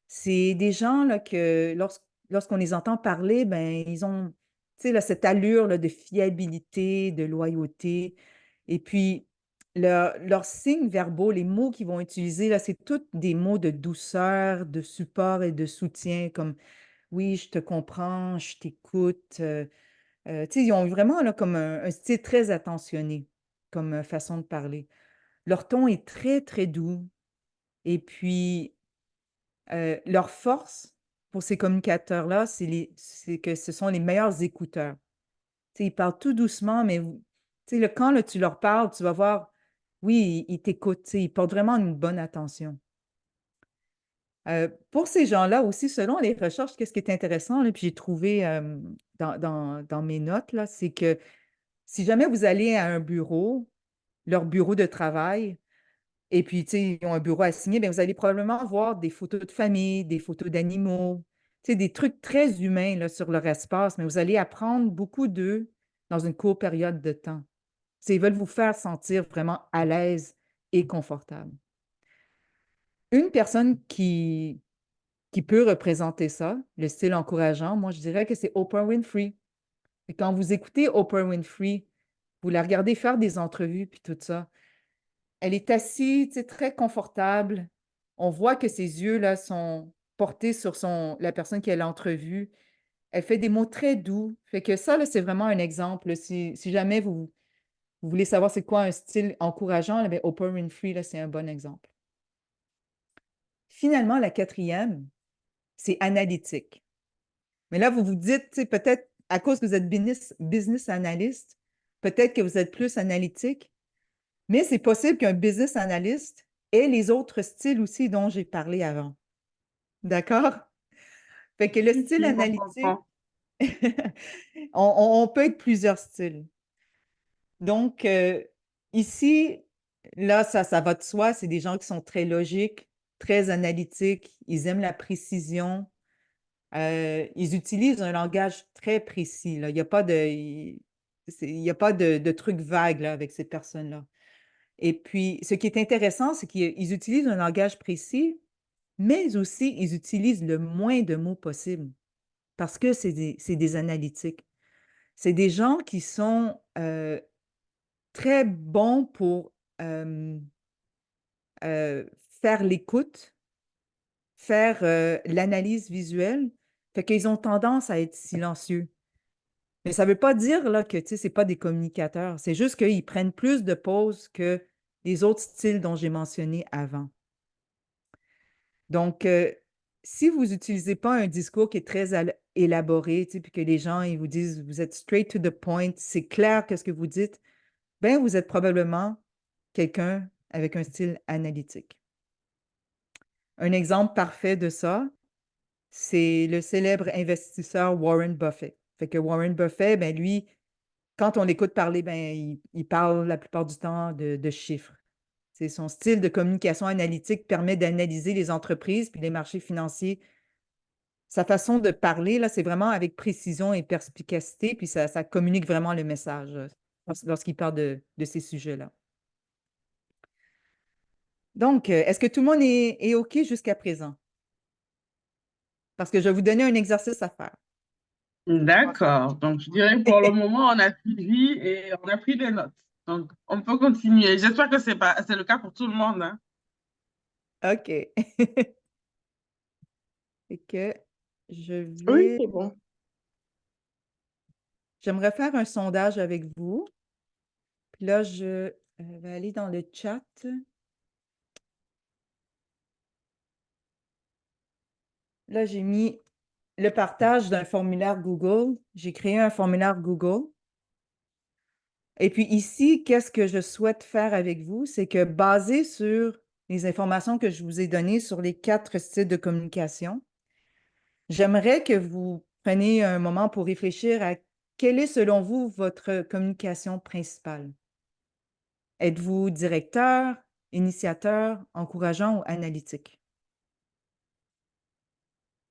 C'est des gens là, que lorsqu'on les entend parler, ben, ils ont tu sais, là, cette allure là, de fiabilité, de loyauté. Et puis, leurs signes verbaux, les mots qu'ils vont utiliser, là, c'est tous des mots de douceur, de support et de soutien, comme oui, je te comprends, je t'écoute. Tu sais, ils ont vraiment là, comme un style très attentionné comme façon de parler. Leur ton est très, très doux. Et puis, leur force pour ces communicateurs-là, c'est que ce sont les meilleurs écouteurs. Tu sais, ils parlent tout doucement, mais tu sais, quand là, tu leur parles, tu vas voir, oui, ils t'écoutent, tu sais, ils portent vraiment une bonne attention. Pour ces gens-là aussi, selon les recherches, qu'est-ce qui est intéressant, là, puis j'ai trouvé dans mes notes, là, c'est que si jamais vous allez à un bureau, leur bureau de travail, et puis, tu sais, ils ont un bureau assigné, bien, vous allez probablement voir des photos de famille, des photos d'animaux, tu sais, des trucs très humains là, sur leur espace, mais vous allez apprendre beaucoup d'eux dans une courte période de temps. Tu sais, ils veulent vous faire sentir vraiment à l'aise et confortable. Une personne qui peut représenter ça, le style encourageant, moi, je dirais que c'est Oprah Winfrey. Et quand vous écoutez Oprah Winfrey, vous la regardez faire des entrevues puis tout ça, elle est assise, tu sais, très confortable. On voit que ses yeux là sont portés sur la personne qu'elle a entrevue. Elle fait des mots très doux. Fait que ça, là, c'est vraiment un exemple. Si jamais vous voulez savoir c'est quoi un style encourageant, là, ben, Oprah Winfrey, là, c'est un bon exemple. Finalement, la quatrième, c'est analytique. Mais là, vous vous dites, tu sais, peut-être à cause que vous êtes business analyst, peut-être que vous êtes plus analytique, mais c'est possible qu'un business analyst ait les autres styles aussi dont j'ai parlé avant. D'accord? Fait que le Si, style si, on analytique, comprend. on peut être plusieurs styles. Donc, ici, là, ça va de soi. C'est des gens qui sont très logiques, très analytiques. Ils aiment la précision. Ils utilisent un langage très précis, là. Il n'y a pas il y a pas de trucs vagues là, avec ces personnes-là. Et puis, ce qui est intéressant, c'est qu'ils utilisent un langage précis, mais aussi ils utilisent le moins de mots possible parce que c'est des analytiques. C'est des gens qui sont très bons pour euh, faire l'écoute, faire l'analyse visuelle. Fait qu'ils ont tendance à être silencieux. Mais ça ne veut pas dire là, que ce n'est pas des communicateurs. C'est juste qu'ils prennent plus de pauses que les autres styles dont j'ai mentionné avant. Donc, si vous n'utilisez pas un discours qui est très élaboré, puis que les gens ils vous disent, vous êtes straight to the point, c'est clair qu'est-ce que vous dites, ben vous êtes probablement quelqu'un avec un style analytique. Un exemple parfait de ça, c'est le célèbre investisseur Warren Buffett. Fait que Warren Buffett, ben lui, quand on l'écoute parler, ben il parle la plupart du temps de chiffres. C'est son style de communication analytique permet d'analyser les entreprises puis les marchés financiers. Sa façon de parler, là, c'est vraiment avec précision et perspicacité, puis ça communique vraiment le message lorsqu'il parle de ces sujets-là. Donc, est-ce que tout le monde est OK jusqu'à présent? Parce que je vais vous donner un exercice à faire. D'accord. Donc, je dirais pour le moment, on a suivi et on a pris des notes. Donc, on peut continuer. J'espère que c'est le cas pour tout le monde, hein. OK. Et que je Oui, vais... c'est bon. J'aimerais faire un sondage avec vous. Puis là, je vais aller dans le chat. Là, j'ai mis le partage d'un formulaire Google. J'ai créé un formulaire Google. Et puis ici, qu'est-ce que je souhaite faire avec vous? C'est que basé sur les informations que je vous ai données sur les 4 styles de communication, j'aimerais que vous preniez un moment pour réfléchir à quelle est, selon vous, votre communication principale. Êtes-vous directeur, initiateur, encourageant ou analytique?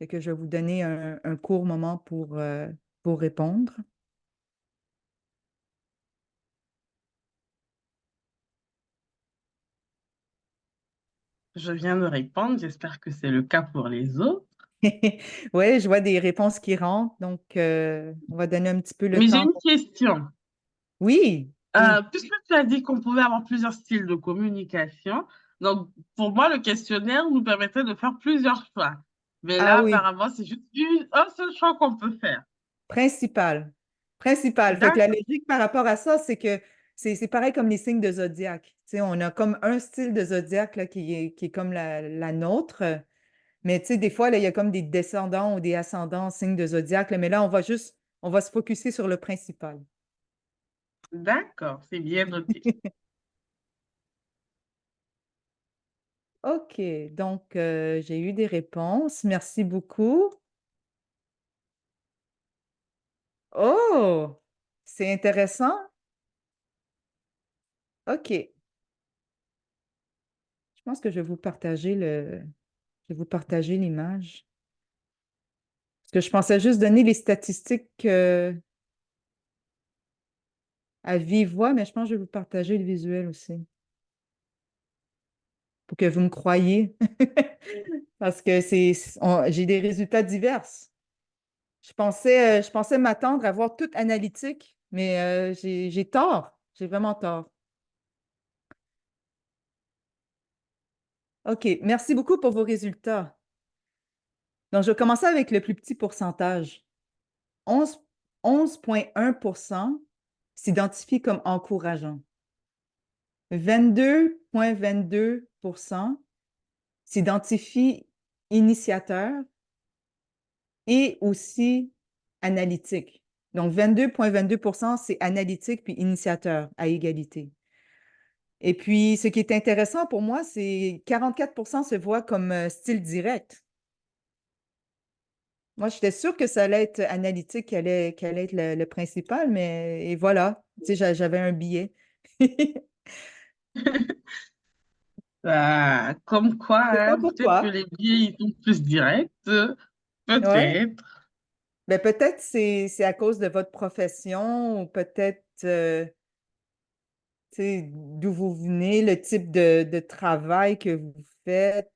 Fait que je vais vous donner un court moment pour répondre. Je viens de répondre. J'espère que c'est le cas pour les autres. Oui, je vois des réponses qui rentrent, donc on va donner un petit peu le Mais j'ai temps. une question. Oui, oui. Puisque tu as dit qu'on pouvait avoir plusieurs styles de communication, donc pour moi, le questionnaire nous permettrait de faire plusieurs choix. Mais Ah là, oui, apparemment, c'est juste un seul choix qu'on peut faire. principal. Principal. Fait que la D'accord, logique par rapport à ça, c'est que c'est pareil comme les signes de zodiaque. Tu sais, on a comme un style de zodiaque là, qui est comme la nôtre. Mais tu sais, des fois, là, il y a comme des descendants ou des ascendants signes de zodiaque, là, mais là, on va se focuser sur le principal. d'accord, c'est bien noté. OK, donc j'ai eu des réponses. Merci beaucoup. Oh, c'est intéressant. OK, je pense que je vais vous partager je vais vous partager l'image. Parce que je pensais juste donner les statistiques à vive voix, mais je pense que je vais vous partager le visuel aussi pour que vous me croyiez. Parce que j'ai des résultats divers. Je pensais m'attendre à voir tout analytique, mais j'ai tort. J'ai vraiment tort. OK, merci beaucoup pour vos résultats. Donc, je vais commencer avec le plus petit pourcentage. 11 11,1% s'identifient comme encourageants. 22,22% s'identifient initiateurs et aussi analytiques. Donc, 22,22%, c'est analytique puis initiateur à égalité. Et puis, ce qui est intéressant pour moi, c'est 44% se voient comme style direct. Moi, j'étais sûre que ça allait être analytique, qu'elle allait être le principal, mais et voilà, tu sais, j'avais un billet. Comme quoi, Je sais pas hein, peut-être que pourquoi. les vieilles ils sont plus directs, Ouais. peut-être. Ben, peut-être c'est à cause de votre profession ou peut-être tu sais, d'où vous venez, le type de travail que vous faites,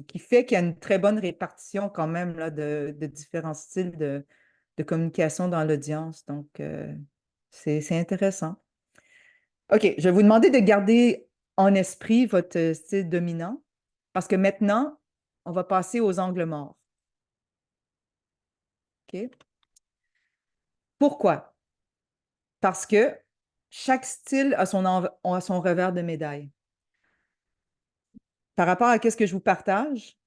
qui fait qu'il y a une très bonne répartition quand même là, de différents styles de communication dans l'audience. Donc, c'est intéressant. OK, je vais vous demander de garder en esprit votre style dominant parce que maintenant, on va passer aux angles morts. OK? Pourquoi? Parce que chaque style a son revers de médaille. Par rapport à ce que je vous partage,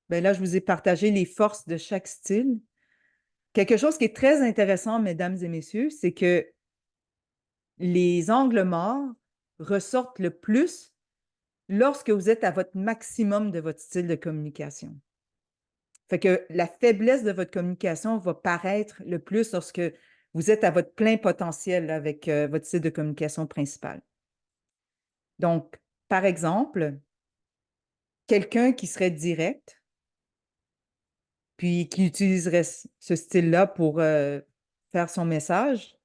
ben là, je vous ai partagé les forces de chaque style. Quelque chose qui est très intéressant, mesdames et messieurs, c'est que les angles morts ressortent le plus lorsque vous êtes à votre maximum de votre style de communication. Fait que la faiblesse de votre communication va paraître le plus lorsque vous êtes à votre plein potentiel avec votre style de communication principal. Donc, par exemple, quelqu'un qui serait direct, puis qui utiliserait ce style-là pour faire son message,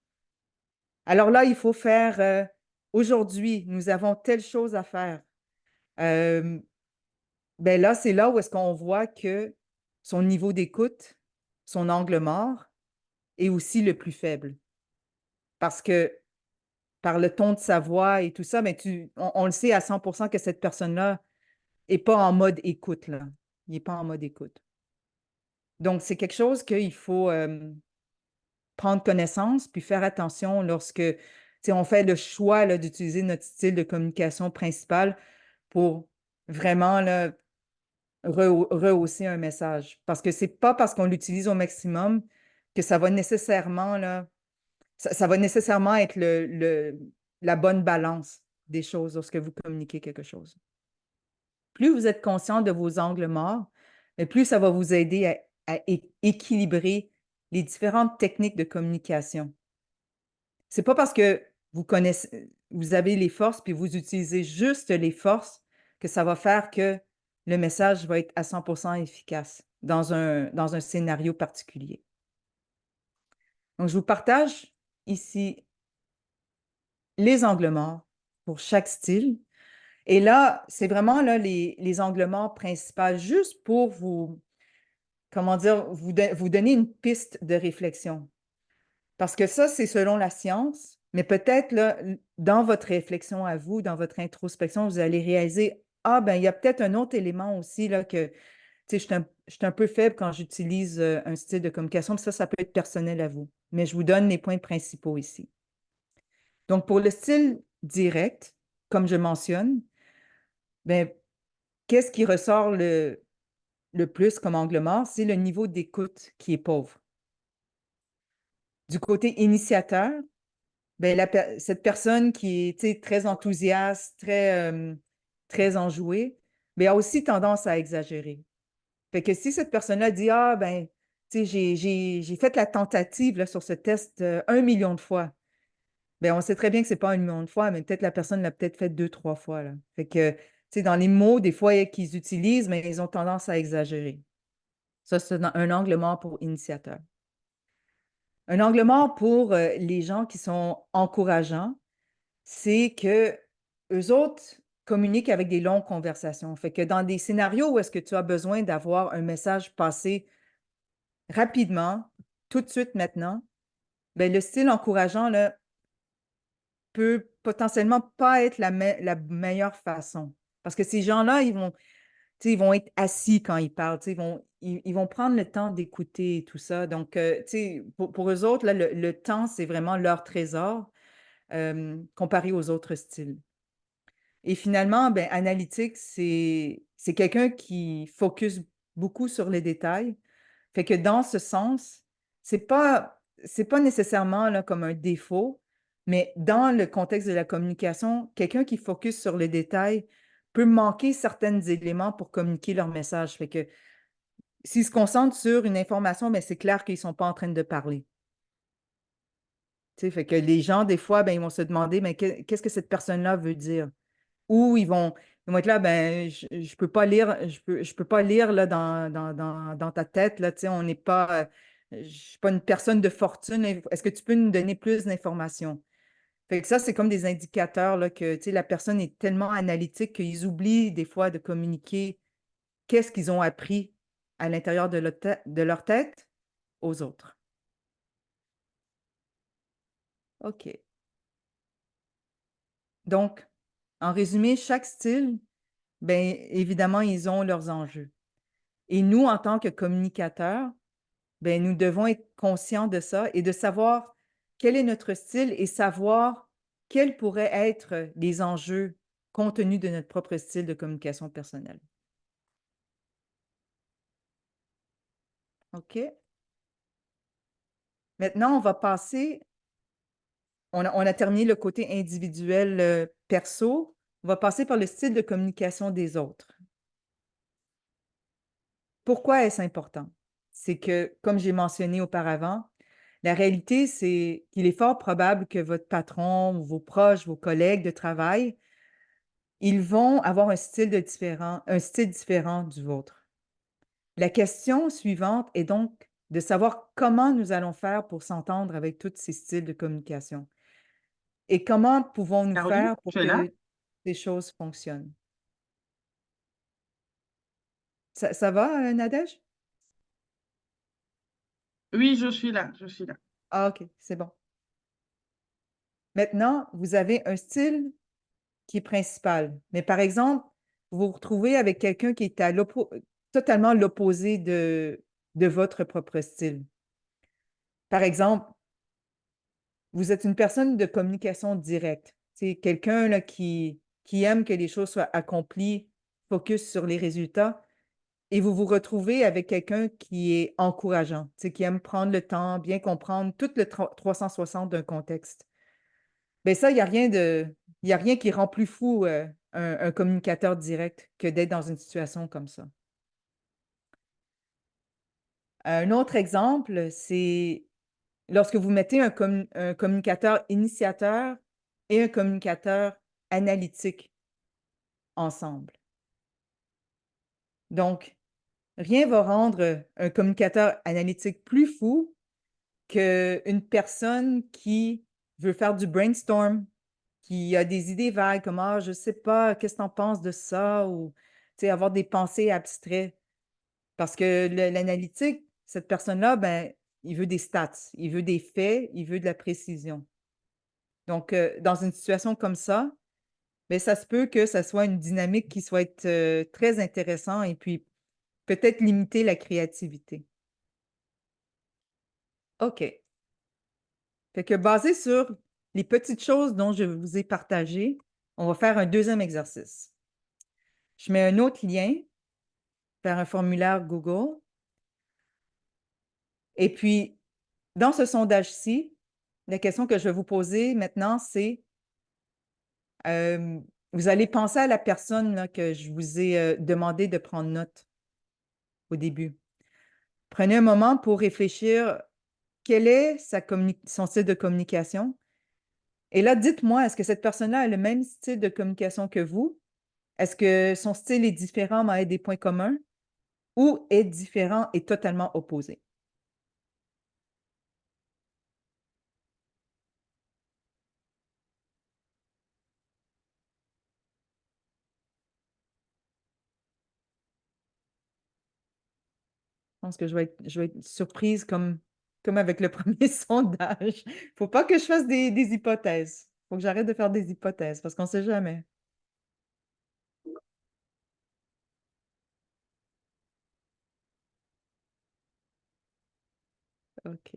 alors là, il faut faire aujourd'hui, nous avons telle chose à faire. Euh, ben là, c'est là où est-ce qu'on voit que son niveau d'écoute, son angle mort est aussi le plus faible. Parce que par le ton de sa voix et tout ça, ben on le sait à 100% que cette personne-là n'est pas en mode écoute, là. Il n'est pas en mode écoute. Donc, c'est quelque chose qu'il faut prendre connaissance puis faire attention lorsque on fait le choix là, d'utiliser notre style de communication principal pour vraiment là, rehausser un message. Parce que c'est pas parce qu'on l'utilise au maximum que ça va nécessairement, là, ça va nécessairement être la bonne balance des choses lorsque vous communiquez quelque chose. Plus vous êtes conscient de vos angles morts, mais plus ça va vous aider à équilibrer les différentes techniques de communication. C'est pas parce que vous connaissez, vous avez les forces puis vous utilisez juste les forces que ça va faire que le message va être à 100% efficace dans un scénario particulier. Donc, je vous partage ici les angles morts pour chaque style. Et là, c'est vraiment là, les angles morts principaux juste pour vous, comment dire, vous donner une piste de réflexion. Parce que ça, c'est selon la science, mais peut-être là, dans votre réflexion à vous, dans votre introspection, vous allez réaliser, ah ben, il y a peut-être un autre élément aussi là que, tu sais, je suis un peu faible quand j'utilise un style de communication, puis ça peut être personnel à vous. Mais je vous donne les points principaux ici. Donc, pour le style direct, comme je mentionne, ben, qu'est-ce qui ressort le plus comme angle mort? C'est le niveau d'écoute qui est pauvre. Du côté initiateur, ben, cette personne qui est tu sais, très enthousiaste, très enjouée, ben, a aussi tendance à exagérer. Fait que si cette personne-là dit, ah, ben, tu sais, j'ai fait la tentative là, sur ce test 1 million de fois, ben, on sait très bien que c'est pas 1 million de fois, mais peut-être la personne l'a peut-être fait 2, 3 fois, là. Fait que, tu sais, dans les mots, des fois, qu'ils utilisent, mais ils ont tendance à exagérer. Ça, c'est un angle mort pour initiateur. Un angle mort pour les gens qui sont encourageants, c'est que eux autres communiquent avec des longues conversations. Fait que dans des scénarios où est-ce que tu as besoin d'avoir un message passé rapidement, tout de suite maintenant, ben le style encourageant là, peut potentiellement pas être la meilleure façon. Parce que ces gens-là, tu sais, ils vont être assis quand ils parlent, tu sais, ils vont prendre le temps d'écouter et tout ça. Donc, tu sais, pour eux autres, là, le temps, c'est vraiment leur trésor comparé aux autres styles. Et finalement, ben, analytique, c'est quelqu'un qui focus beaucoup sur les détails. Fait que dans ce sens, c'est pas nécessairement là, comme un défaut, mais dans le contexte de la communication, quelqu'un qui focus sur les détails peut manquer certains éléments pour communiquer leur message. Fait que s'ils se concentrent sur une information, ben, c'est clair qu'ils ne sont pas en train de parler. Tu sais, fait que les gens, des fois, ben, ils vont se demander, mais qu'est-ce que cette personne-là veut dire? Ou ils vont être là, ben, je peux pas lire, je peux pas lire là, dans ta tête, là, tu sais, on n'est pas, je suis pas une personne de fortune. Est-ce que tu peux nous donner plus d'informations? Fait que ça, c'est comme des indicateurs là, que tu sais, la personne est tellement analytique qu'ils oublient des fois de communiquer qu'est-ce qu'ils ont appris à l'intérieur de leur tête aux autres. OK. Donc, en résumé, chaque style, ben, évidemment, ils ont leurs enjeux. Et nous, en tant que communicateurs, ben, nous devons être conscients de ça et de savoir quel est notre style et savoir quels pourraient être les enjeux compte tenu de notre propre style de communication personnelle. OK? Maintenant, on va passer, on a terminé le côté individuel perso, on va passer par le style de communication des autres. Pourquoi est-ce important? C'est que, comme j'ai mentionné auparavant, la réalité, c'est qu'il est fort probable que votre patron, vos proches, vos collègues de travail, ils vont avoir un style différent du vôtre. La question suivante est donc de savoir comment nous allons faire pour s'entendre avec tous ces styles de communication et comment pouvons-nous Caroline, faire pour tu es là? que ces choses fonctionnent. Ça va, Nadège? Oui, je suis là, je suis là. Ah, OK, c'est bon. Maintenant, vous avez un style qui est principal. Mais par exemple, vous vous retrouvez avec quelqu'un qui est totalement l'opposé de votre propre style. Par exemple, vous êtes une personne de communication directe. C'est quelqu'un là, qui aime que les choses soient accomplies, focus sur les résultats, et vous vous retrouvez avec quelqu'un qui est encourageant, qui aime prendre le temps, bien comprendre tout le 360 d'un contexte. Bien ça, il y a rien qui rend plus fou un communicateur direct que d'être dans une situation comme ça. Un autre exemple, c'est lorsque vous mettez un communicateur initiateur et un communicateur analytique ensemble. Donc, rien va rendre un communicateur analytique plus fou qu'une personne qui veut faire du brainstorm, qui a des idées vagues comme ah, je sais pas, qu'est-ce que tu en penses de ça? Ou avoir des pensées abstraites. Parce que l'analytique, cette personne-là, ben, il veut des stats, il veut des faits, il veut de la précision. Donc, dans une situation comme ça, ben, ça se peut que ça soit une dynamique qui soit très intéressante et puis peut-être limiter la créativité. OK. Fait que basé sur les petites choses dont je vous ai partagées, on va faire un deuxième exercice. Je mets un autre lien vers un formulaire Google. Et puis, dans ce sondage-ci, la question que je vais vous poser maintenant, c'est vous allez penser à la personne là, que je vous ai demandé de prendre note au début. Prenez un moment pour réfléchir quel est son style de communication. Et là, dites-moi, est-ce que cette personne-là a le même style de communication que vous? Est-ce que son style est différent mais a des points communs ou est différent et totalement opposé? Je pense que je vais être surprise comme avec le premier sondage. Faut pas que je fasse des hypothèses. Faut que j'arrête de faire des hypothèses parce qu'on sait jamais. OK.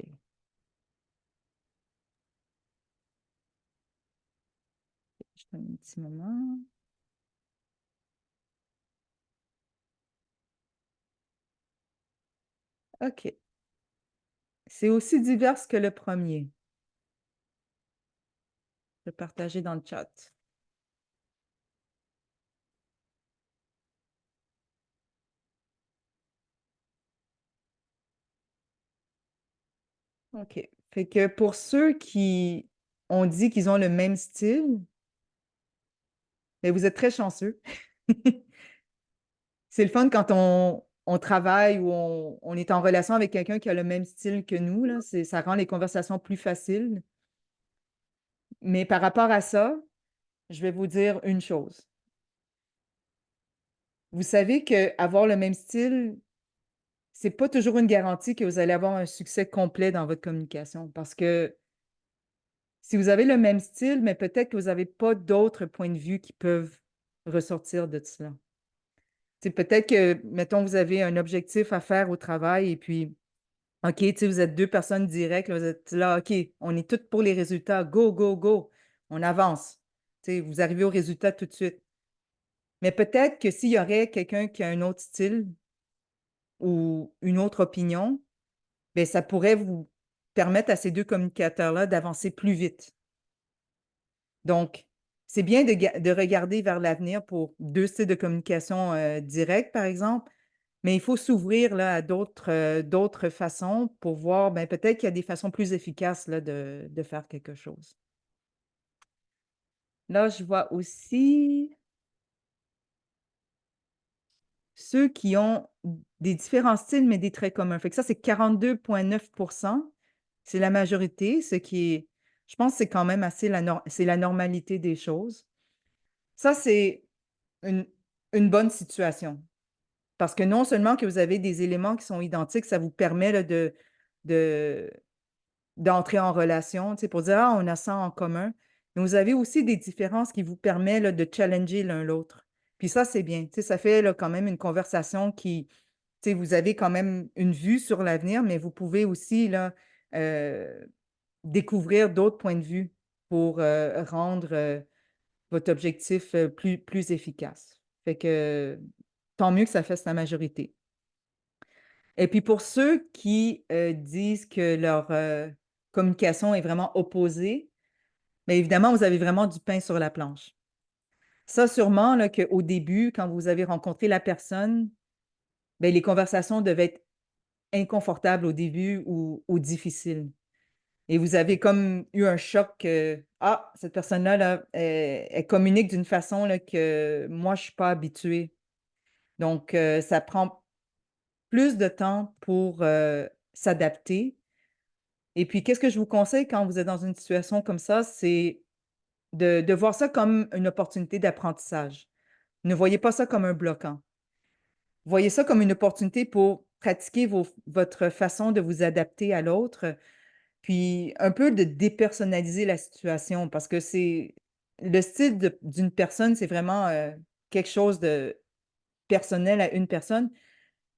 Je donne un petit moment. OK. C'est aussi divers que le premier. Je vais partager dans le chat. OK. Fait que pour ceux qui ont dit qu'ils ont le même style, Mais vous êtes très chanceux. C'est le fun quand on travaille ou on est en relation avec quelqu'un qui a le même style que nous, là. Ça rend les conversations plus faciles. Mais par rapport à ça, je vais vous dire une chose. Vous savez qu'avoir le même style, c'est pas toujours une garantie que vous allez avoir un succès complet dans votre communication parce que si vous avez le même style, mais peut-être que vous n'avez pas d'autres points de vue qui peuvent ressortir de cela. C'est peut-être que, mettons, vous avez un objectif à faire au travail et puis, OK, tu sais, vous êtes deux personnes directes, là, vous êtes là, OK, on est toutes pour les résultats, go, go, go, on avance. Tu sais, vous arrivez au résultat tout de suite. Mais peut-être que s'il y aurait quelqu'un qui a un autre style ou une autre opinion, bien, ça pourrait vous permettre à ces deux communicateurs-là d'avancer plus vite. Donc, c'est bien de regarder vers l'avenir pour deux styles de communication directs, par exemple, mais il faut s'ouvrir là, à d'autres façons pour voir, ben, peut-être qu'il y a des façons plus efficaces là, de faire quelque chose. Là, je vois aussi ceux qui ont des différents styles, mais des traits communs. Fait que ça, c'est 42,9%. C'est la majorité, ce qui est, je pense, que c'est quand même assez c'est la normalité des choses. Ça, c'est une, une bonne situation. Parce que non seulement que vous avez des éléments qui sont identiques, ça vous permet là, de, d'entrer en relation, tu sais, pour dire, ah, on a ça en commun. Mais vous avez aussi des différences qui vous permettent là, de challenger l'un l'autre. Puis ça, c'est bien. Tu sais, ça fait là, quand même une conversation qui, tu sais, vous avez quand même une vue sur l'avenir, mais vous pouvez aussi là, découvrir d'autres points de vue pour rendre votre objectif plus efficace. Fait que tant mieux que ça fasse la majorité. Et puis pour ceux qui disent que leur communication est vraiment opposée, bien évidemment, vous avez vraiment du pain sur la planche. Ça, sûrement, là, qu'au début, quand vous avez rencontré la personne, bien, les conversations devaient être inconfortables au début ou difficiles. Et vous avez comme eu un choc que, ah, cette personne-là, là, elle communique d'une façon là, que moi, je ne suis pas habituée. Donc, ça prend plus de temps pour s'adapter. Et puis, qu'est-ce que je vous conseille quand vous êtes dans une situation comme ça, c'est de voir ça comme une opportunité d'apprentissage. Ne voyez pas ça comme un bloquant. Voyez ça comme une opportunité pour pratiquer votre façon de vous adapter à l'autre, puis un peu de dépersonnaliser la situation parce que c'est le style d'une personne, c'est vraiment quelque chose de personnel à une personne.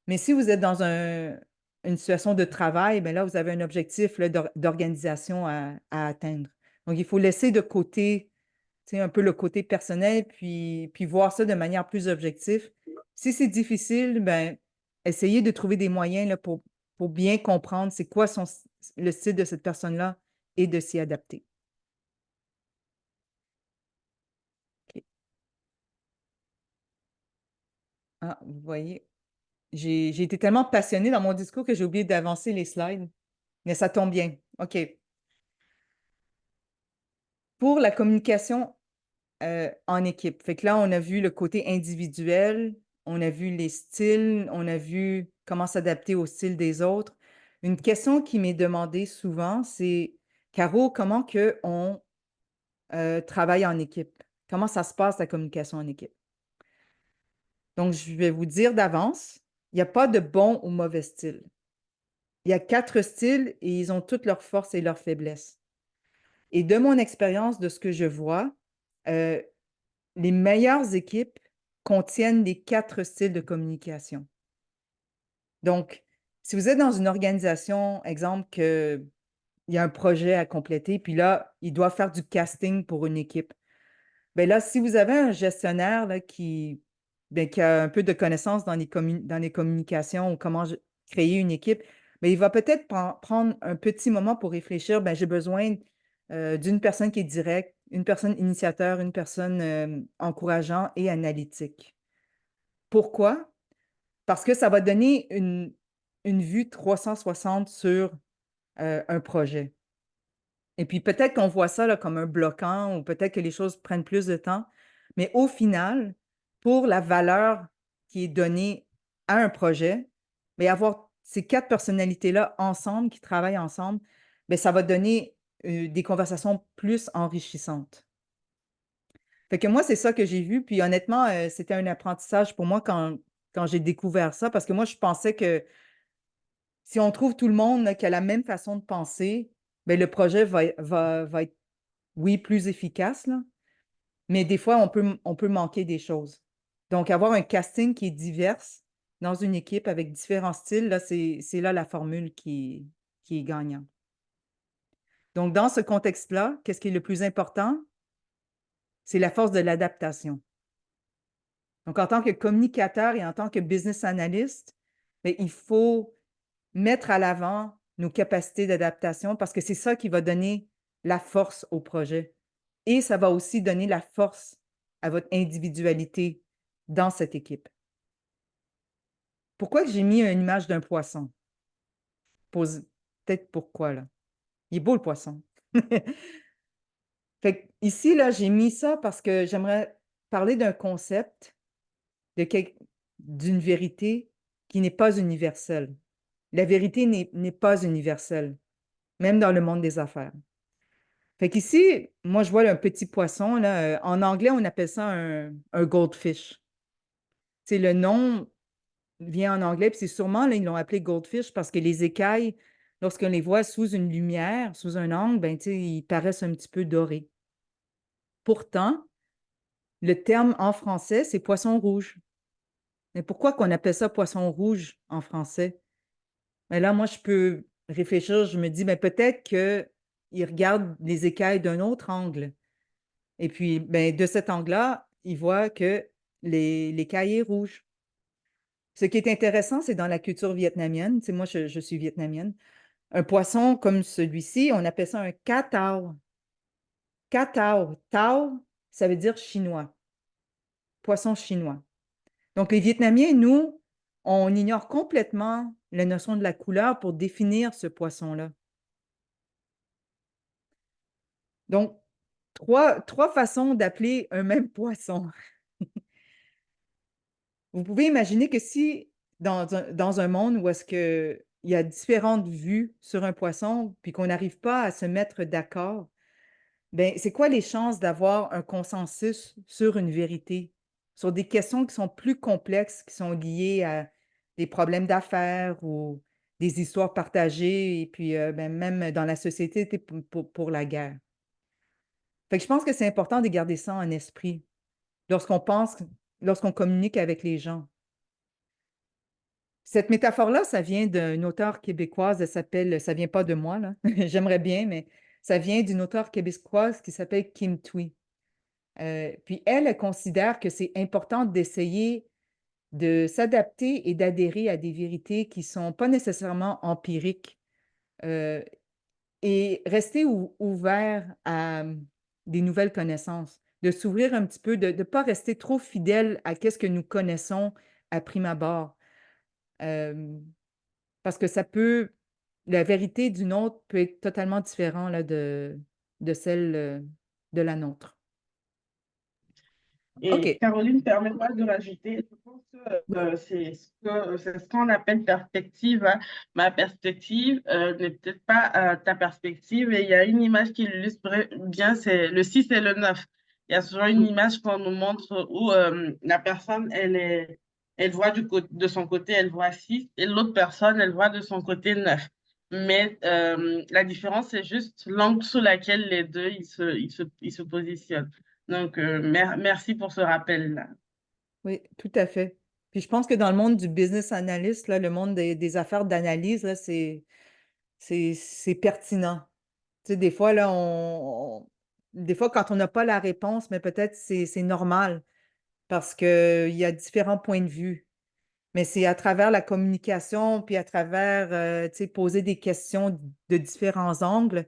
Mais si vous êtes dans une situation de travail, bien là, vous avez un objectif là, d'organisation à atteindre. Donc, il faut laisser de côté, tu sais, un peu le côté personnel, puis voir ça de manière plus objective. Si c'est difficile, ben, essayez de trouver des moyens là, pour bien comprendre c'est quoi le style de cette personne-là et de s'y adapter. OK. Ah, vous voyez, j'ai été tellement passionnée dans mon discours que j'ai oublié d'avancer les slides, mais ça tombe bien. OK. Pour la communication en équipe. Fait que là, on a vu le côté individuel, on a vu les styles, on a vu comment s'adapter au style des autres. Une question qui m'est demandée souvent, c'est Caro, comment que on travaille en équipe? Comment ça se passe la communication en équipe? Donc, je vais vous dire d'avance, il n'y a pas de bon ou mauvais style. Il y a 4 styles et ils ont toutes leurs forces et leurs faiblesses. Et de mon expérience, de ce que je vois, euh, les meilleures équipes contiennent les 4 styles de communication. Donc, si vous êtes dans une organisation, exemple, qu'il y a un projet à compléter, puis là, il doit faire du casting pour une équipe. Bien là, si vous avez un gestionnaire là, bien, qui a un peu de connaissances dans les communications ou comment créer une équipe, bien, il va peut-être prendre un petit moment pour réfléchir, bien, j'ai besoin d'une personne qui est directe, une personne initiateur, une personne encourageant et analytique. Pourquoi? Parce que ça va donner une vue 360 sur un projet. Et puis peut-être qu'on voit ça là, comme un bloquant ou peut-être que les choses prennent plus de temps. Mais au final, pour la valeur qui est donnée à un projet, mais avoir ces 4 personnalités-là ensemble, qui travaillent ensemble, bien, ça va donner des conversations plus enrichissantes. Fait que moi, c'est ça que j'ai vu. Puis honnêtement, c'était un apprentissage pour moi quand j'ai découvert ça, parce que moi, je pensais que si on trouve tout le monde là, qui a la même façon de penser, bien, le projet va être, oui, plus efficace, là, mais des fois, on peut manquer des choses. Donc, avoir un casting qui est divers dans une équipe avec différents styles, là, c'est là la formule qui est gagnante. Donc, dans ce contexte-là, qu'est-ce qui est le plus important? C'est la force de l'adaptation. Donc, en tant que communicateur et en tant que business analyst, bien, il faut mettre à l'avant nos capacités d'adaptation parce que c'est ça qui va donner la force au projet. Et ça va aussi donner la force à votre individualité dans cette équipe. Pourquoi que j'ai mis une image d'un poisson? Peut-être pourquoi, là. Il est beau, le poisson. Fait que ici, là, j'ai mis ça parce que j'aimerais parler d'un concept, d'une vérité qui n'est pas universelle. La vérité n'est pas universelle, même dans le monde des affaires. Fait qu'ici, moi, je vois un petit poisson, là. En anglais, on appelle ça un goldfish. C'est le nom vient en anglais, puis c'est sûrement, là, ils l'ont appelé goldfish parce que les écailles, lorsqu'on les voit sous une lumière, sous un angle, ben, tu sais, ils paraissent un petit peu dorés. Pourtant, le terme en français, c'est poisson rouge. Mais pourquoi qu'on appelle ça poisson rouge en français? Mais là, moi, je peux réfléchir, je me dis, ben, peut-être qu'ils regardent les écailles d'un autre angle. Et puis, ben, de cet angle-là, ils voient que l'écaille est rouge. Ce qui est intéressant, c'est dans la culture vietnamienne. Tu sais, moi, je suis vietnamienne. Un poisson comme celui-ci, on appelle ça un ca tao. Ca tao. Tao, ça veut dire chinois. Poisson chinois. Donc, les Vietnamiens, nous, on ignore complètement la notion de la couleur pour définir ce poisson-là. Donc, trois façons d'appeler un même poisson. Vous pouvez imaginer que si dans un monde où est-ce que il y a différentes vues sur un poisson, puis qu'on n'arrive pas à se mettre d'accord, ben c'est quoi les chances d'avoir un consensus sur une vérité, sur des questions qui sont plus complexes, qui sont liées à des problèmes d'affaires ou des histoires partagées, et puis ben, même dans la société pour la guerre. Fait que je pense que c'est important de garder ça en esprit lorsqu'on pense, lorsqu'on communique avec les gens. Cette métaphore-là, ça vient d'une auteure québécoise, ça vient pas de moi, là, j'aimerais bien, mais ça vient d'une auteure québécoise qui s'appelle Kim Thuy. Puis elle considère que c'est important d'essayer de s'adapter et d'adhérer à des vérités qui sont pas nécessairement empiriques, et rester ouvert à des nouvelles connaissances, de s'ouvrir un petit peu, de ne pas rester trop fidèle à qu'est-ce que nous connaissons à prime abord. Euh, Parce que la vérité d'une autre peut être totalement différente là, de celle de la nôtre. Et OK. Caroline, permets-moi de rajouter, je pense que Oui. c'est ce qu'on appelle perspective, hein. Ma perspective n'est peut-être pas ta perspective, et il y a une image qui illustre bien, c'est le 6 et le 9. Il y a souvent une Oui. image qu'on nous montre où la personne, elle voit de son côté, elle voit 6, et l'autre personne, elle voit de son côté 9. Mais la différence, c'est juste l'angle sous lequel les deux ils se positionnent. Donc, merci pour ce rappel-là. Oui, tout à fait. Puis je pense que dans le monde du business analyst, là, le monde des affaires d'analyse, là, c'est pertinent. Tu sais, des fois, là, des fois, quand on n'a pas la réponse, mais peut-être c'est normal parce qu'il y a différents points de vue. Mais c'est à travers la communication, puis à travers, tu sais, poser des questions de différents angles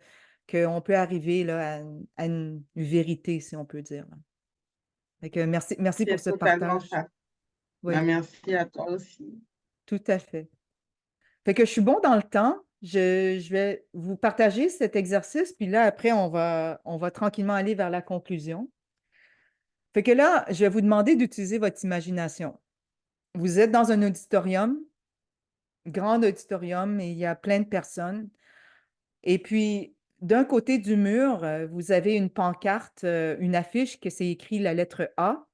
qu'on peut arriver là, à une vérité, si on peut dire, là. Fait que merci pour C'est ce totalement partage. ça. Ben, Oui, merci à toi aussi. tout à fait. Fait que je suis bon dans le temps. Je vais vous partager cet exercice, puis là, après, on va tranquillement aller vers la conclusion. Fait que là, je vais vous demander d'utiliser votre imagination. Vous êtes dans un auditorium, grand auditorium, et il y a plein de personnes. Et puis, d'un côté du mur, vous avez une pancarte, une affiche que c'est écrit la lettre A.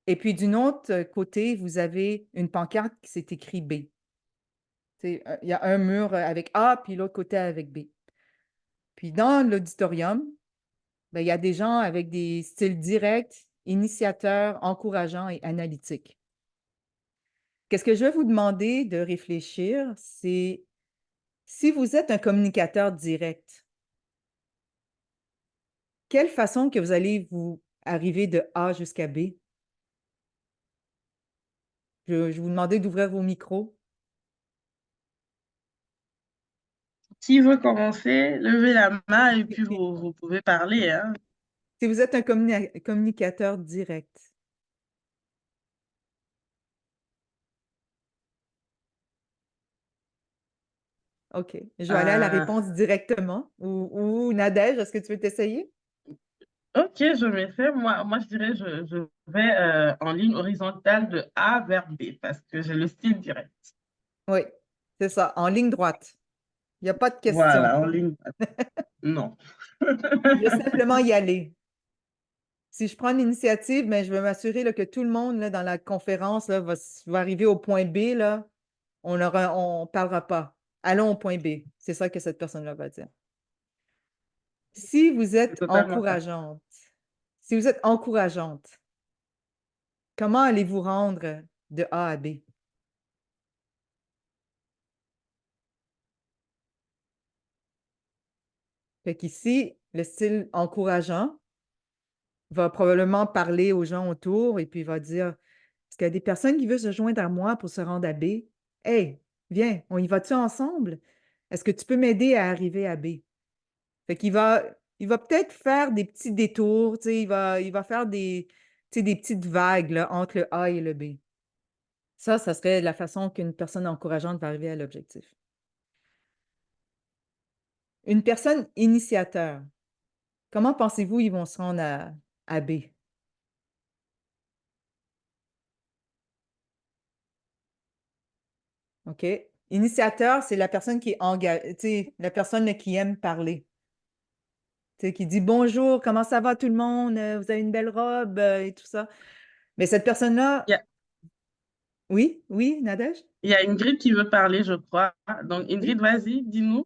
Et puis, d'un autre côté, vous avez une pancarte qui s'est écrit B. Il y a un mur avec A, puis l'autre côté avec B. Puis, dans l'auditorium, ben, il y a des gens avec des styles directs, initiateurs, encourageants et analytiques. Qu'est-ce que je vais vous demander de réfléchir, c'est si vous êtes un communicateur direct, quelle façon que vous allez vous arriver de A jusqu'à B? Je vais vous demander d'ouvrir vos micros. Qui veut commencer? Levez la main et puis vous pouvez parler, hein. Si vous êtes un communicateur direct. OK. Je vais aller à la Euh, réponse directement. Ou Nadège, est-ce que tu veux t'essayer? ok, je m'essaie. Moi, je dirais, je vais en ligne horizontale de A vers B parce que j'ai le style direct. Oui, c'est ça, en ligne droite. Il n'y a pas de question. Voilà, en ligne. Non. Je vais simplement y aller. Si je prends l'initiative, mais je vais m'assurer là, que tout le monde là, dans la conférence là, va arriver au point B. Là. On ne parlera pas. Allons au point B. C'est ça que cette personne-là va dire. Si vous C'est êtes totalement ça. encourageante, si vous êtes encourageante, comment allez-vous rendre de A à B? Fait qu'ici, le style encourageant va probablement parler aux gens autour et puis va dire, est-ce qu'il y a des personnes qui veulent se joindre à moi pour se rendre à B? Hey, viens, on y va-tu ensemble? Est-ce que tu peux m'aider à arriver à B? Fait il va peut-être faire des petits détours, tu sais, il va faire tu sais, des petites vagues là, entre le A et le B. Ça serait la façon qu'une personne encourageante va arriver à l'objectif. Une personne initiateur, comment pensez-vous ils vont se rendre à B? OK? Initiateur, c'est la personne qui est engagée, tu sais, la personne là, qui aime parler. Tu sais, qui dit bonjour, comment ça va tout le monde? Vous avez une belle robe et tout ça. Mais cette personne-là, Il y a, oui, oui, Nadège? il y a Ingrid qui veut parler, je crois. Donc, Oui. Ingrid, vas-y, dis-nous.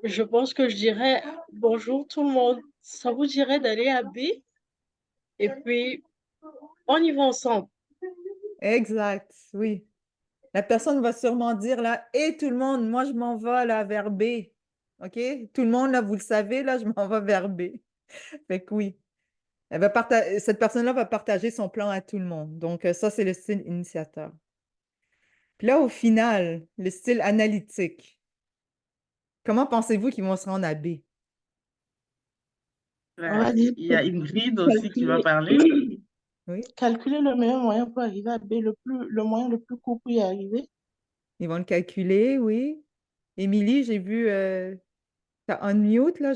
Je pense que je dirais bonjour tout le monde. Ça vous dirait d'aller à B et puis on y va ensemble. Exact, oui. La personne va sûrement dire là, et tout le monde, moi je m'en vais là vers B. OK? Tout le monde, là, vous le savez, là, je m'en vais vers B. Fait que oui. Cette personne-là va partager son plan à tout le monde. Donc, ça, c'est le style initiateur. Puis là, au final, le style analytique. Comment pensez-vous qu'ils vont se rendre à B? On va dire Il y a Ingrid aussi qui va calculer, parler. Oui, calculer le meilleur moyen pour arriver à B, le moyen le plus court pour y arriver. ils vont le calculer, oui. Émilie, j'ai vu, t'as unmute, là.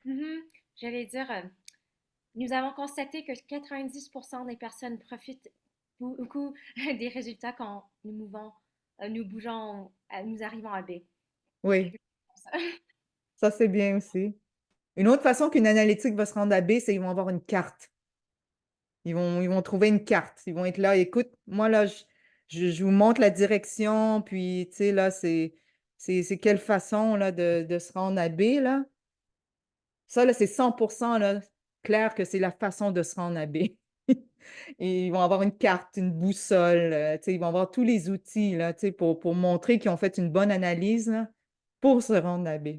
Mhm. J'allais dire, nous avons constaté que 90% des personnes profitent beaucoup des résultats quand nous bougeons, nous arrivons à B. Oui, ça, c'est bien aussi. Une autre façon qu'une analytique va se rendre à B, c'est qu'ils vont avoir une carte. Ils vont trouver une carte. Ils vont être là, écoute, moi, là, je vous montre la direction, puis, tu sais, là, c'est quelle façon, là, de se rendre à B, là. Ça, là, c'est 100% là, clair que c'est la façon de se rendre à B. Et ils vont avoir une carte, une boussole, tu sais, ils vont avoir tous les outils, là, tu sais, pour montrer qu'ils ont fait une bonne analyse, là, pour se rendre à B.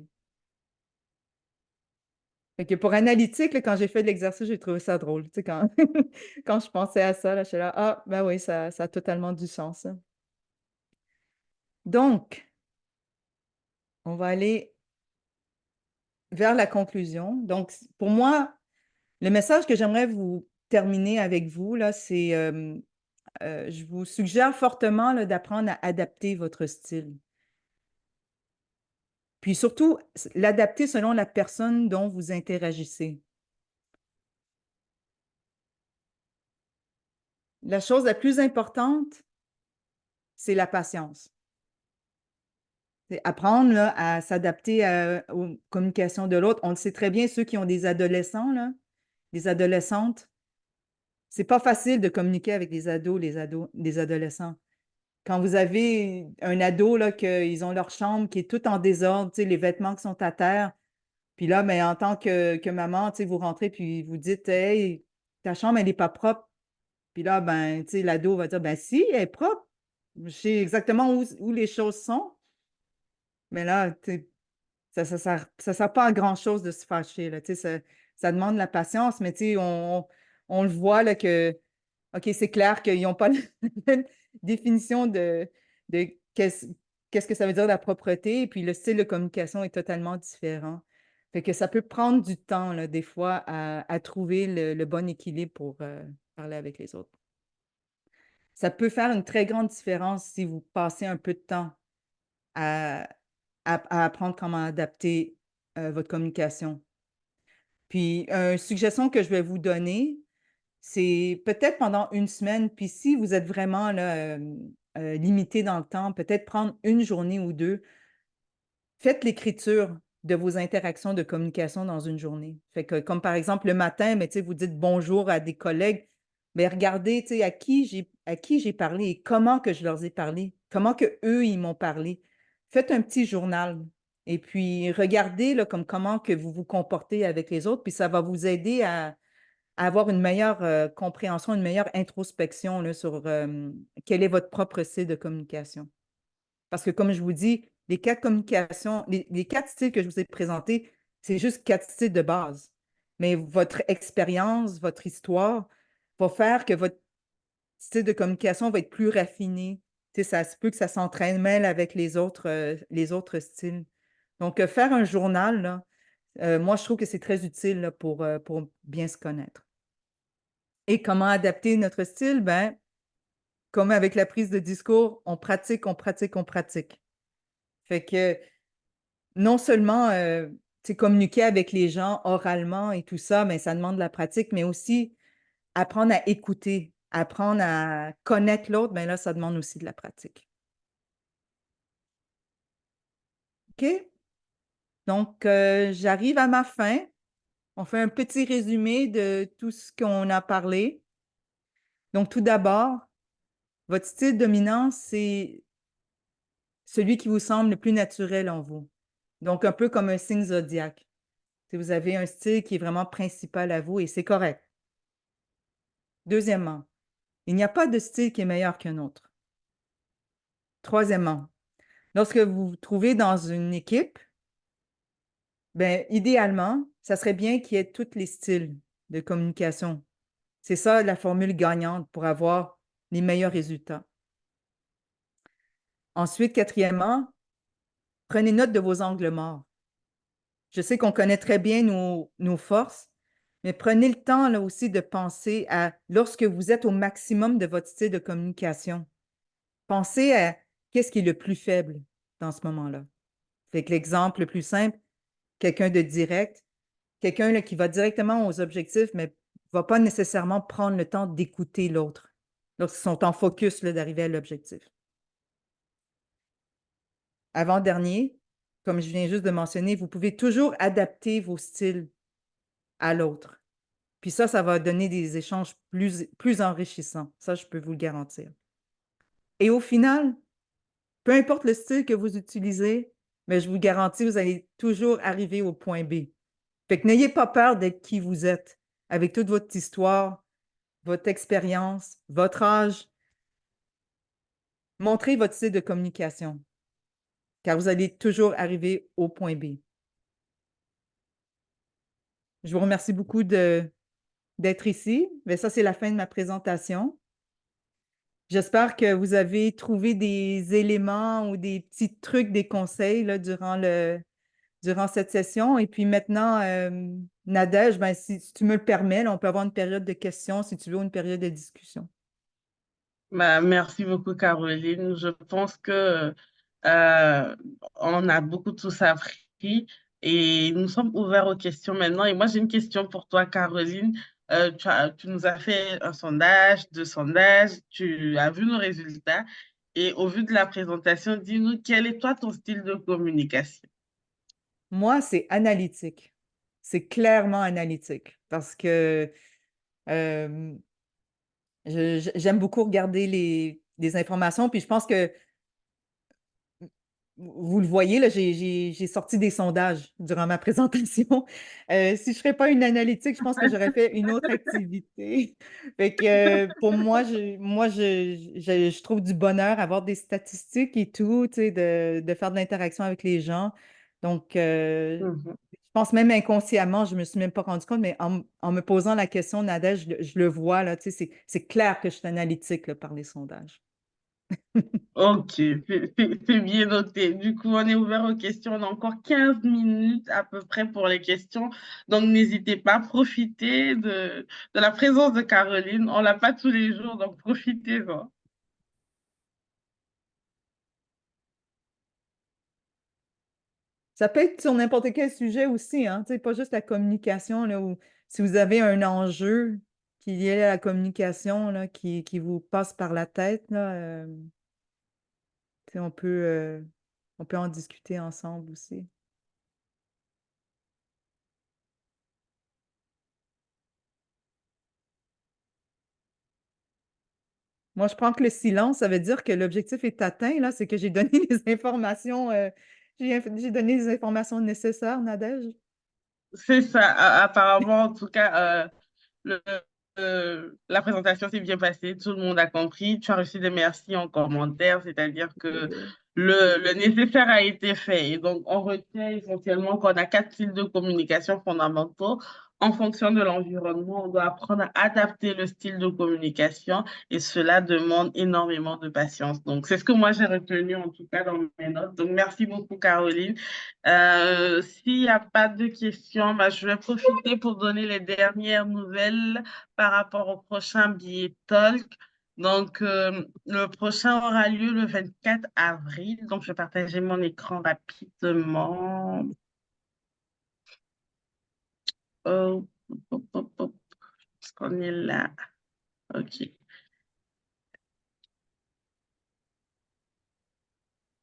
Fait que pour analytique, là, quand j'ai fait de l'exercice, j'ai trouvé ça drôle. Tu sais, quand, quand je pensais à ça, là, je suis là, ah, ben oui, ça a totalement du sens, ça. Donc, on va aller vers la conclusion. Donc, pour moi, le message que j'aimerais vous terminer avec vous, là, c'est, je vous suggère fortement là, d'apprendre à adapter votre style. Puis surtout, l'adapter selon la personne dont vous interagissez. la chose la plus importante, c'est la patience. C'est apprendre là, à s'adapter aux communications de l'autre. On le sait très bien, ceux qui ont des adolescents, là, des adolescentes, c'est pas facile de communiquer avec les ados, les adolescents. Quand vous avez un ado, là, qu'ils ont leur chambre qui est toute en désordre, tu sais, les vêtements qui sont à terre, puis là, mais en tant que maman, tu sais, vous rentrez puis vous dites, hey, ta chambre, elle n'est pas propre. Puis là, ben, tu sais, l'ado va dire, ben si, elle est propre. Je sais exactement où les choses sont. Mais là, tu sais, ça sert pas à grand-chose de se fâcher, là, tu sais, ça demande la patience, mais tu sais, on le voit, là, que, OK, c'est clair qu'ils n'ont pas la même définition de qu'est-ce que ça veut dire la propreté, et puis le style de communication est totalement différent. Fait que ça peut prendre du temps, là, des fois, à trouver le bon équilibre pour parler avec les autres. Ça peut faire une très grande différence si vous passez un peu de temps à à apprendre comment adapter, votre communication. Puis, une suggestion que je vais vous donner, c'est peut-être pendant une semaine, puis si vous êtes vraiment là, limité dans le temps, peut-être prendre une journée ou 2. Faites l'écriture de vos interactions de communication dans une journée. Fait que comme par exemple le matin, mais tu sais, vous dites bonjour à des collègues, mais regardez, tu sais, à qui j'ai parlé et comment que je leur ai parlé, comment que eux ils m'ont parlé. Faites un petit journal et puis regardez là, comme comment que vous vous comportez avec les autres, puis ça va vous aider à avoir une meilleure compréhension, une meilleure introspection là, sur quel est votre propre style de communication. Parce que comme je vous dis, les 4 communications, les 4 styles que je vous ai présentés, c'est juste 4 styles de base. Mais votre expérience, votre histoire va faire que votre style de communication va être plus raffiné. Tu sais, ça se peut que ça s'entraîne avec les autres styles. Donc, faire un journal, là, moi, je trouve que c'est très utile là, pour bien se connaître. Et comment adapter notre style? Ben, comme avec la prise de discours, on pratique, on pratique, on pratique. Fait que non seulement, tu sais, communiquer avec les gens oralement et tout ça, mais ça demande de la pratique, mais aussi apprendre à écouter, apprendre à connaître l'autre, ben là, ça demande aussi de la pratique. OK? Donc, j'arrive à ma fin. On fait un petit résumé de tout ce qu'on a parlé. Donc, tout d'abord, votre style dominant, c'est celui qui vous semble le plus naturel en vous. Donc, un peu comme un signe zodiaque. Si vous avez un style qui est vraiment principal à vous et c'est correct. Deuxièmement, il n'y a pas de style qui est meilleur qu'un autre. Troisièmement, lorsque vous vous trouvez dans une équipe, ben, idéalement, ça serait bien qu'il y ait tous les styles de communication. C'est ça la formule gagnante pour avoir les meilleurs résultats. Ensuite, quatrièmement, prenez note de vos angles morts. Je sais qu'on connaît très bien nos forces, mais prenez le temps là aussi de penser à lorsque vous êtes au maximum de votre style de communication. Pensez à qu'est-ce qui est le plus faible dans ce moment-là. Fait que l'exemple le plus simple, quelqu'un de direct, quelqu'un là, qui va directement aux objectifs, mais ne va pas nécessairement prendre le temps d'écouter l'autre lorsqu'ils sont en focus là, d'arriver à l'objectif. Avant-dernier, comme je viens juste de mentionner, vous pouvez toujours adapter vos styles à l'autre. Puis ça va donner des échanges plus enrichissants. Ça, je peux vous le garantir. Et au final, peu importe le style que vous utilisez, mais je vous garantis, vous allez toujours arriver au point B. Fait que n'ayez pas peur d'être qui vous êtes, avec toute votre histoire, votre expérience, votre âge. Montrez votre style de communication, car vous allez toujours arriver au point B. Je vous remercie beaucoup d'être ici. Mais ça, c'est la fin de ma présentation. J'espère que vous avez trouvé des éléments ou des petits trucs, des conseils là, durant cette session. Et puis maintenant, Nadège, ben, si tu me le permets, là, on peut avoir une période de questions, si tu veux, une période de discussion. Bah, merci beaucoup, Caroline. Je pense que euh, on a beaucoup tous appris et nous sommes ouverts aux questions maintenant. Et moi, j'ai une question pour toi, Caroline. Tu nous as fait un sondage, deux sondages, tu as vu nos résultats. Et au vu de la présentation, dis-nous quel est toi ton style de communication? Moi, c'est analytique. C'est clairement analytique parce que euh, j'aime beaucoup regarder les informations, puis je pense que vous le voyez, là, j'ai sorti des sondages durant ma présentation. Si je ne serais pas une analytique, je pense que j'aurais fait une autre activité. Fait que pour moi, je trouve du bonheur à avoir des statistiques et tout, tu sais, de faire de l'interaction avec les gens. Donc, Mhm. je pense même inconsciemment, je ne me suis même pas rendu compte, mais en me posant la question, Nadège, je le vois, là, tu sais, c'est clair que je suis analytique là, par les sondages. Ok, c'est bien noté. Du coup, on est ouvert aux questions. On a encore 15 minutes à peu près pour les questions. Donc, n'hésitez pas à profiter de la présence de Caroline. On l'a pas tous les jours, donc profitez-en. Ça peut être sur n'importe quel sujet aussi, hein, tu sais, pas juste la communication, là, ou si vous avez un enjeu qui est lié à la communication, là, qui vous passe par la tête, là, tu sais, on peut en discuter ensemble aussi. Moi, je prends que le silence, ça veut dire que l'objectif est atteint, là, c'est que j'ai donné les informations, j'ai donné les informations nécessaires, Nadège. C'est ça. Apparemment, en tout cas, Le- la présentation s'est bien passée, tout le monde a compris. Tu as reçu des merci en commentaire, c'est-à-dire que le nécessaire a été fait. Et donc, on retient essentiellement qu'on a quatre styles de communication fondamentaux. En fonction de l'environnement, on doit apprendre à adapter le style de communication et cela demande énormément de patience. Donc, c'est ce que moi j'ai retenu en tout cas dans mes notes. Donc, merci beaucoup, Caroline. S'il n'y a pas de questions, bah, je vais profiter pour donner les dernières nouvelles par rapport au prochain billet Talk. Donc, le prochain aura lieu le 24 avril. Donc, je vais partager mon écran rapidement. Oh, hop, hop, hop. Est-ce qu'on est là? OK.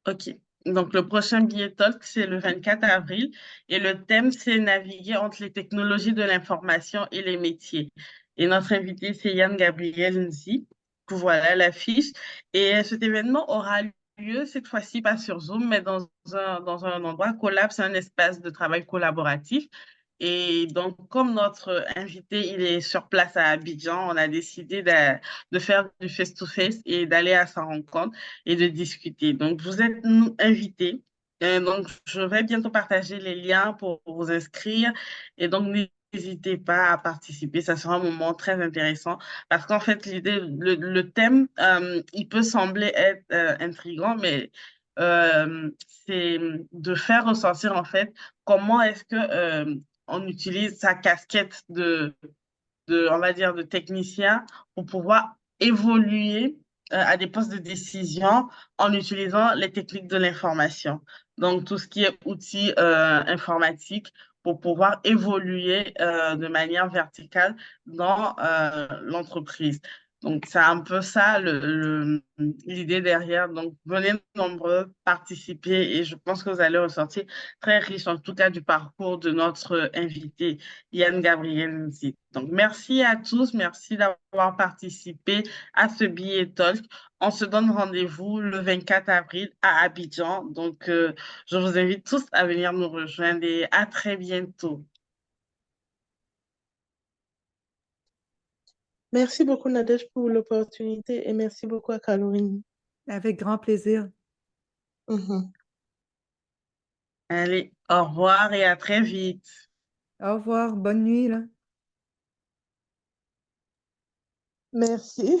OK. Donc, le prochain billet talk, c'est le 24 avril et le thème, c'est naviguer entre les technologies de l'information et les métiers. Et notre invité, c'est Yann Gabriel Nzi. Voilà l'affiche. Et cet événement aura lieu cette fois-ci pas sur Zoom, mais dans un endroit collab, c'est un espace de travail collaboratif. Et donc, comme notre invité, il est sur place à Abidjan, on a décidé de faire du face-to-face et d'aller à sa rencontre et de discuter. Donc, vous êtes nous invités. Donc, je vais bientôt partager les liens pour vous inscrire. Et donc, n'hésitez pas à participer. Ça sera un moment très intéressant parce qu'en fait, le thème, il peut sembler être intriguant, mais c'est de faire ressortir en fait comment est-ce que on utilise sa casquette on va dire, de technicien pour pouvoir évoluer à des postes de décision en utilisant les techniques de l'information. Donc, tout ce qui est outils informatiques pour pouvoir évoluer de manière verticale dans l'entreprise. Donc, c'est un peu ça l'idée derrière. Donc, venez nombreux participer et je pense que vous allez ressortir très riche, en tout cas, du parcours de notre invité. Yann Gabriel Nzi. Donc, merci à tous. Merci d'avoir participé à ce billet talk. On se donne rendez-vous le 24 avril à Abidjan. Donc, je vous invite tous à venir nous rejoindre et à très bientôt. Merci beaucoup, Nadège, pour l'opportunité et merci beaucoup à Caroline. Avec grand plaisir. Mhm. Allez, au revoir et à très vite. Au revoir, bonne nuit, là. Merci.